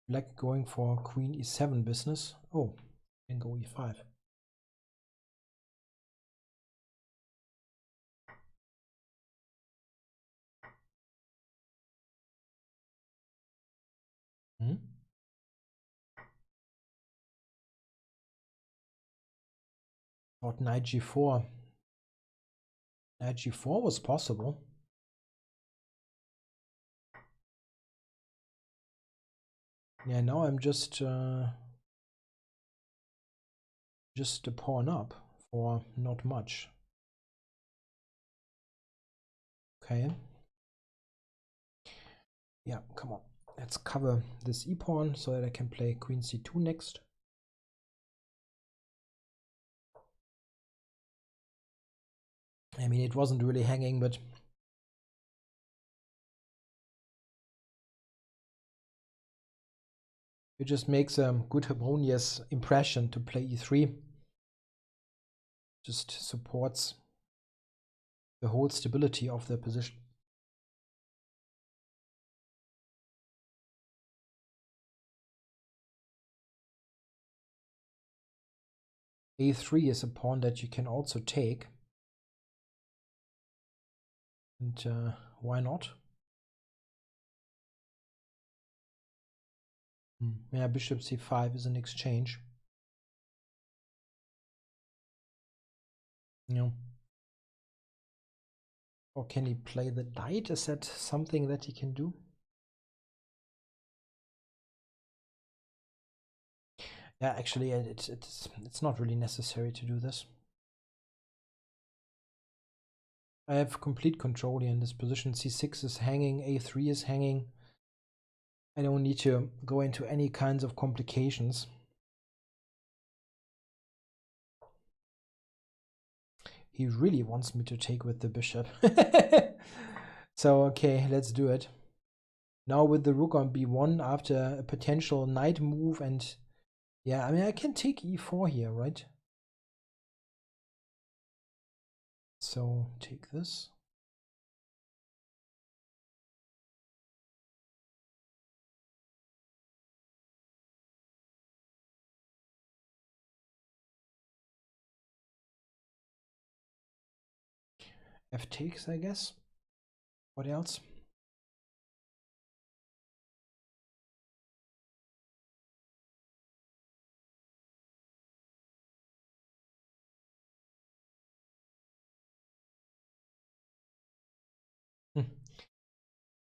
Black going for queen e7 business. Oh, and go e5. Thought knight g4. Knight g4 was possible. Yeah, now I'm just a pawn up for not much. Okay. Yeah, come on. Let's cover this e-pawn so that I can play queen c2 next. I mean, it wasn't really hanging, but it just makes a good harmonious impression to play e3. Just supports the whole stability of the position. a3 is a pawn that you can also take. And why not? Yeah, bishop c5 is an exchange. Yeah. Or can he play the knight? Is that something that he can do? Yeah, actually, it's not really necessary to do this. I have complete control here in this position. c6 is hanging, a3 is hanging. I don't need to go into any kinds of complications. He really wants me to take with the bishop. So, okay, let's do it. Now with the rook on b1 after a potential knight move, and yeah, I mean, I can take e4 here, right? So take this. F takes, I guess. What else?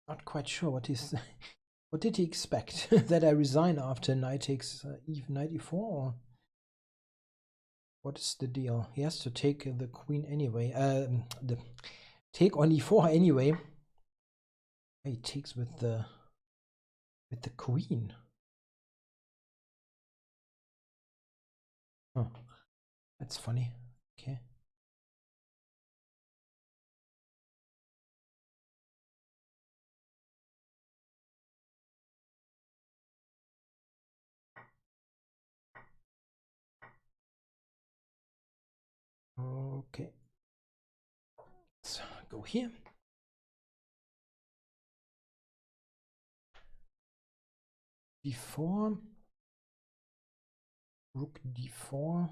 Not quite sure what he's What did he expect? That I resign after knight takes knight e4? Or what is the deal? He has to take the queen anyway. The take on e4 anyway. He takes with the queen. Oh, that's funny. Okay. Okay. Let's go here. D4. Rook d4.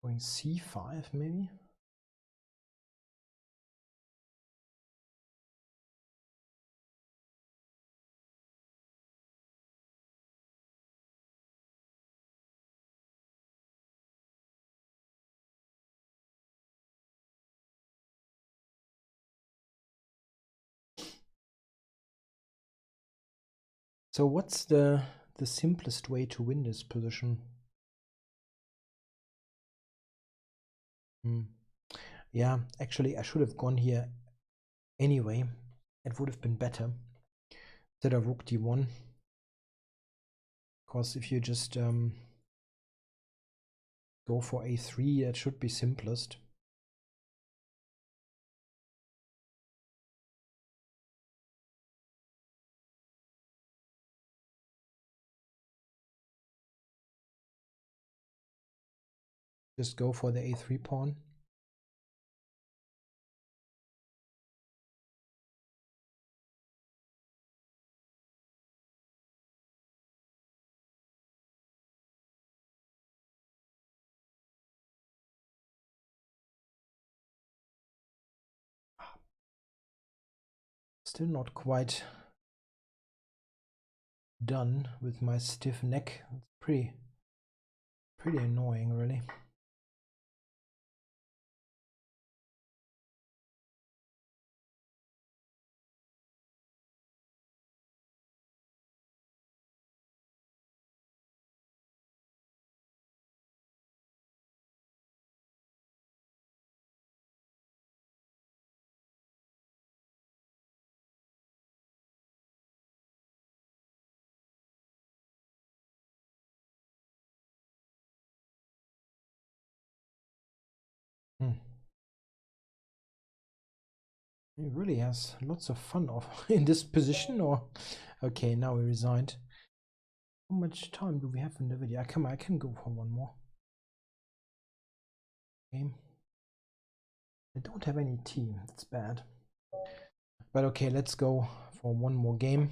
Going c5 maybe. So what's the simplest way to win this position? Yeah, actually I should have gone here anyway. It would have been better instead of rook d1. Because if you just go for a3, that should be simplest. Just go for the a3 pawn. Still not quite done with my stiff neck. It's pretty annoying, really. He really has lots of fun in this position, or okay, now he resigned. How much time do we have in the video? I can go for one more game. I don't have any tea, that's bad. But okay, let's go for one more game.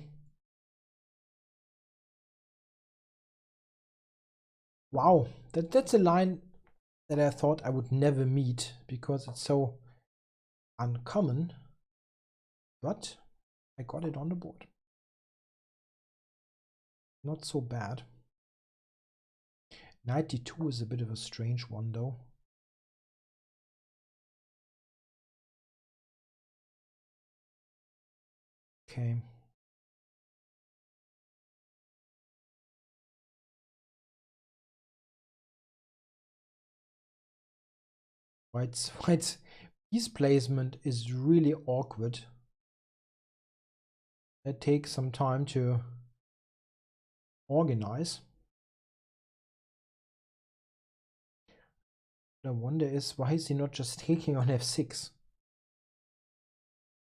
Wow, that's a line that I thought I would never meet because it's so uncommon, but I got it on the board. Not so bad. 92 is a bit of a strange one though. Okay. White's piece placement is really awkward. It takes some time to organize. The wonder is, why is he not just taking on f6?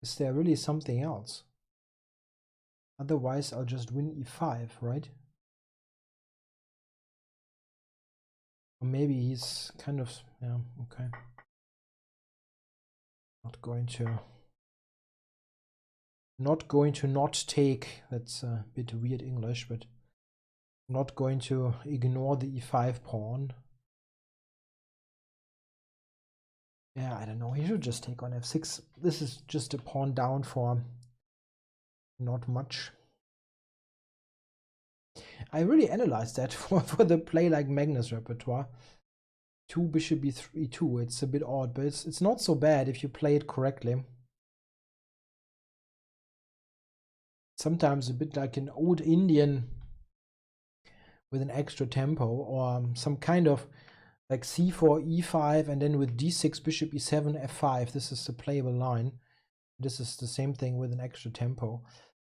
Is there really something else? Otherwise, I'll just win e5, right? Or maybe he's kind of, yeah, okay. Not going to not take, that's a bit weird English, but not going to ignore the e5 pawn. Yeah, I don't know, he should just take on f6. This is just a pawn down for not much. I really analyzed that for the play like Magnus repertoire. 2 bishop e3 2. It's a bit odd, but it's not so bad if you play it correctly. sometimes a bit like an old Indian with an extra tempo, or some kind of like c4, e5, and then with d6, bishop e7, f5. This is the playable line. This is the same thing with an extra tempo.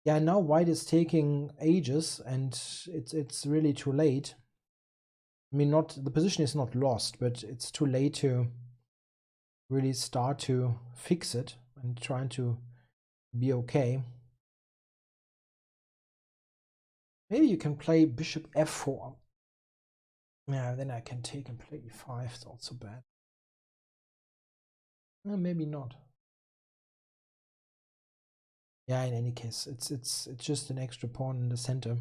Yeah, now white is taking ages, and it's really too late. I mean, not the position is not lost, but it's too late to really start to fix it and trying to be okay. Maybe you can play bishop f4. Yeah, then I can take and play e5. It's not so bad. Maybe not. Yeah, in any case, it's just an extra pawn in the center.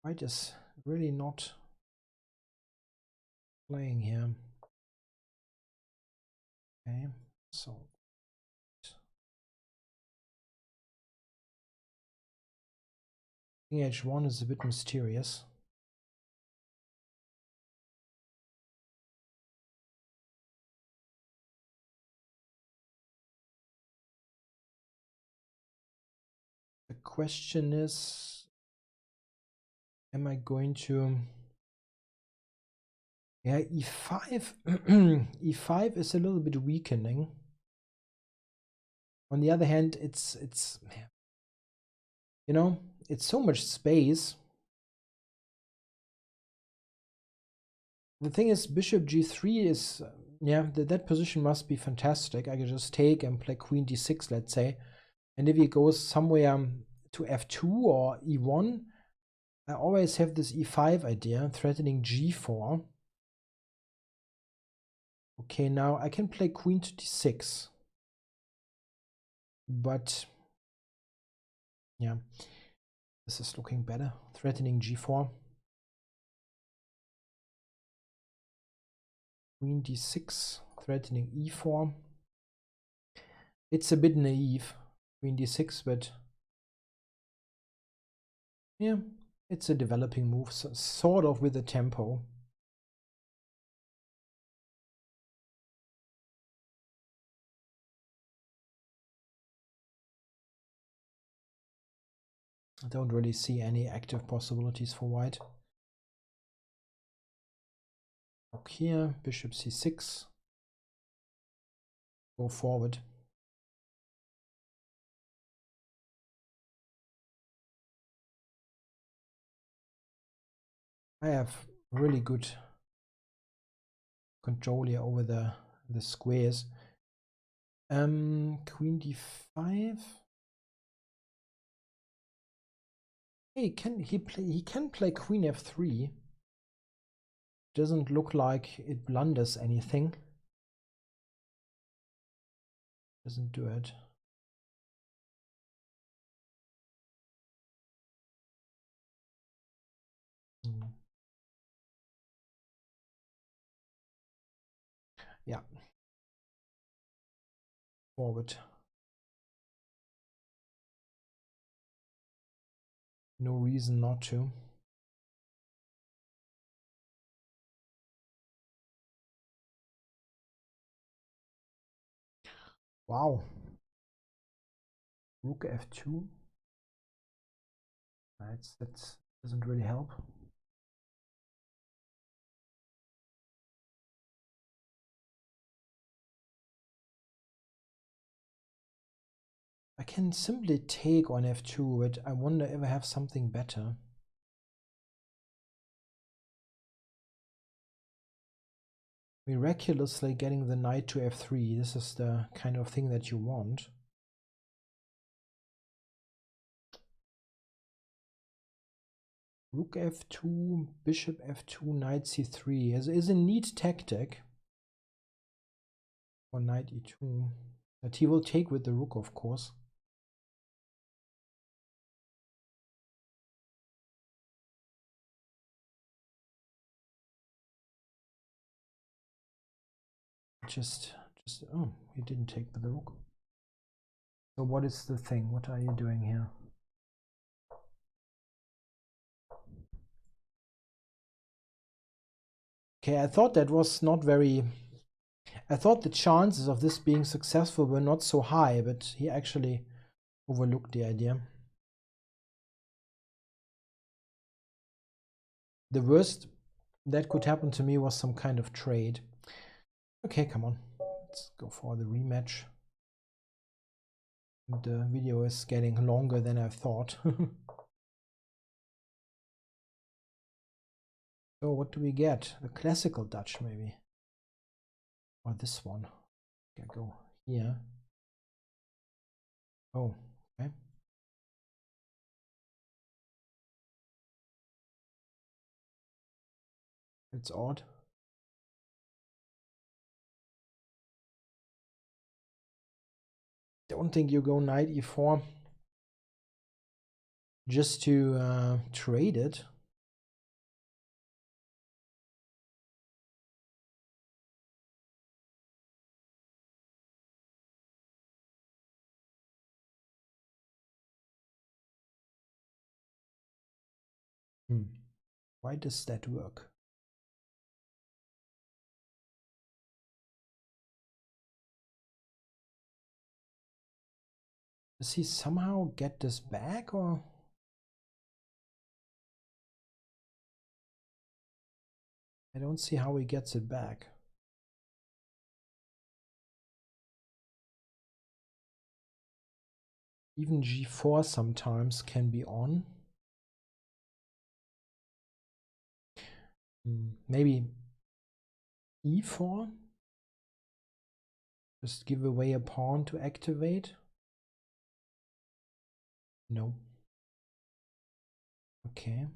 White is really not playing here. Okay, so king h1 is a bit mysterious. The question is, am I going to... Yeah, e5 e5 is a little bit weakening. On the other hand, it's you know, it's so much space. The thing is, bishop g3 is yeah, that position must be fantastic. I could just take and play queen d6, let's say, and if he goes somewhere to f2 or e1, I always have this e5 idea, threatening g4. Okay, now I can play queen to d6, but yeah, this is looking better, threatening g4. Queen d6, threatening e4. It's a bit naive, queen d6, but yeah, it's a developing move, so sort of with a tempo. I don't really see any active possibilities for white. Rook here, bishop c6. Go forward. I have really good control here over the squares. Queen d5. Hey, he can play queen f3. Doesn't look like it blunders anything. Doesn't do it. Yeah. Forward. No reason not to. Wow. Rook f2. That doesn't really help. I can simply take on f2, but I wonder if I have something better. Miraculously getting the knight to f3. This is the kind of thing that you want. Rook f2, bishop f2, knight c3 is a neat tactic for knight e2 that he will take with the rook, of course. Just oh, he didn't take with the rook. So what is the thing? What are you doing here? Okay, I thought that was not very... I thought the chances of this being successful were not so high, but he actually overlooked the idea. The worst that could happen to me was some kind of trade. Okay, come on. Let's go for the rematch. The video is getting longer than I thought. So what do we get? The classical Dutch maybe. Or this one. Okay, go here. Oh, okay. It's odd. Don't think you go knight e4 just to trade it. Why does that work? Does he somehow get this back, or? I don't see how he gets it back. Even g4 sometimes can be on. Maybe e4? Just give away a pawn to activate? No. Okay.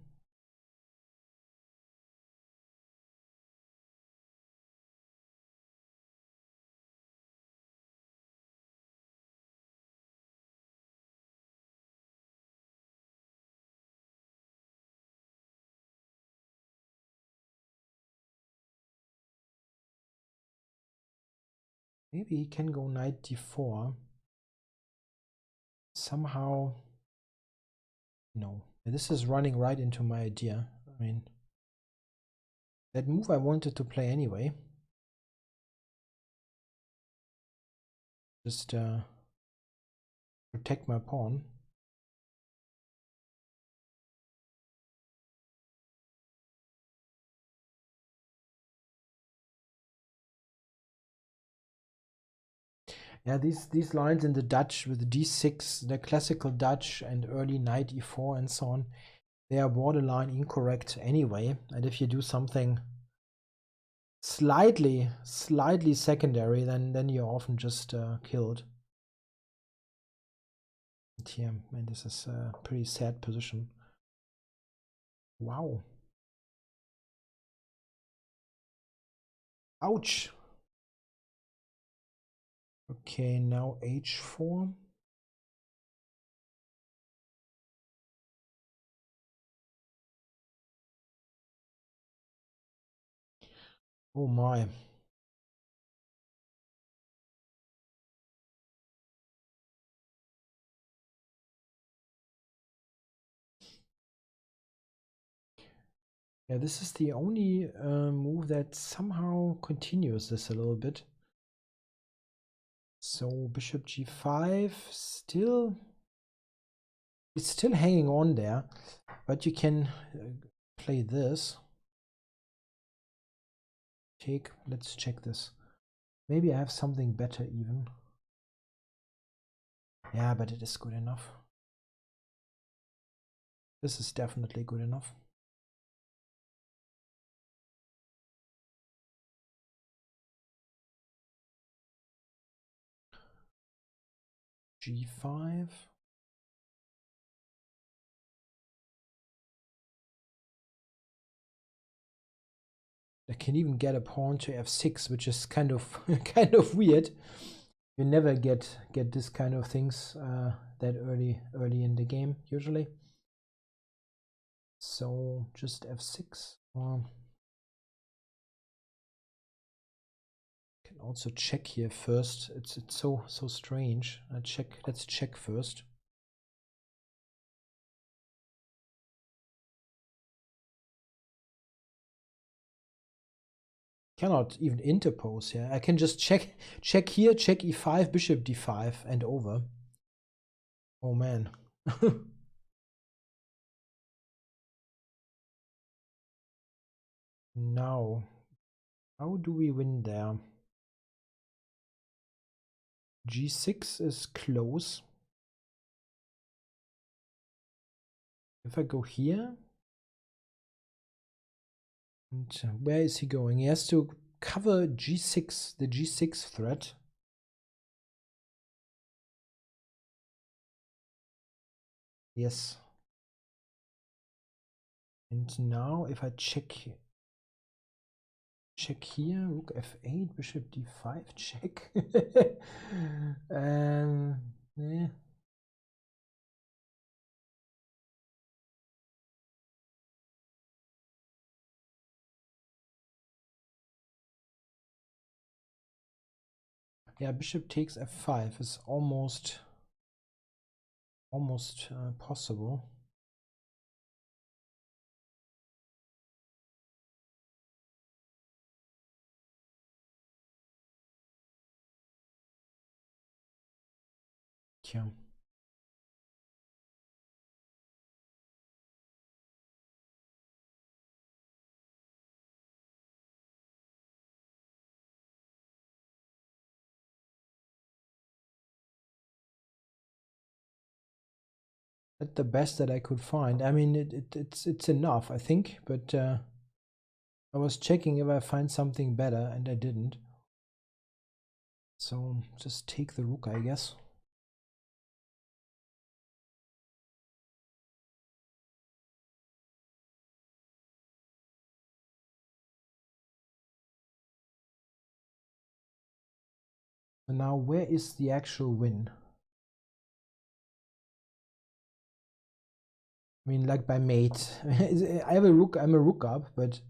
Maybe he can go knight d4. Somehow. No. This is running right into my idea. I mean, that move I wanted to play anyway. Just protect my pawn. Yeah, these lines in the Dutch with d6, the classical Dutch and early knight e4 and so on, they are borderline incorrect anyway. And if you do something slightly secondary, then you're often just killed. And here, man, this is a pretty sad position. Wow. Ouch. Okay, now h4. Oh my. Yeah, this is the only move that somehow continues this a little bit. So bishop g5 still, it's still hanging on there, but you can play this. Let's check this. Maybe I have something better even. Yeah, but it is good enough. This is definitely good enough. g5. I can even get a pawn to f6, which is kind of kind of weird. You never get this kind of things that early in the game usually. So just f6. Can also check here first. It's so strange. Let's check first. Cannot even interpose here. I can just check here, check e5, bishop d5, and over. Oh man. Now, how do we win there? G6 is close. If I go here, and where is he going? He has to cover G6, the G6 threat. Yes. And now if I check here, rook f8, bishop d5, check. Yeah. Yeah, bishop takes f5 is almost possible. Yeah. That's the best that I could find. I mean, it's enough, I think, but I was checking if I find something better, and I didn't. So just take the rook, I guess. So now, where is the actual win? I mean, like by mate. I have a rook. I'm a rook up, but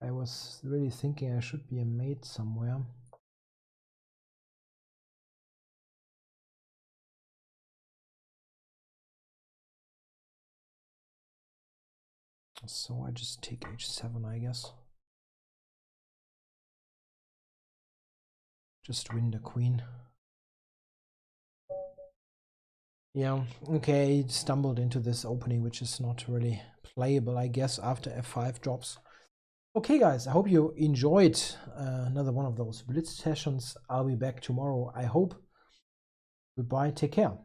I was really thinking I should be a mate somewhere. So I just take h7, I guess. Just win the queen. Yeah, okay, stumbled into this opening, which is not really playable, I guess, after f5 drops. Okay, guys, I hope you enjoyed another one of those blitz sessions. I'll be back tomorrow, I hope. Goodbye, take care.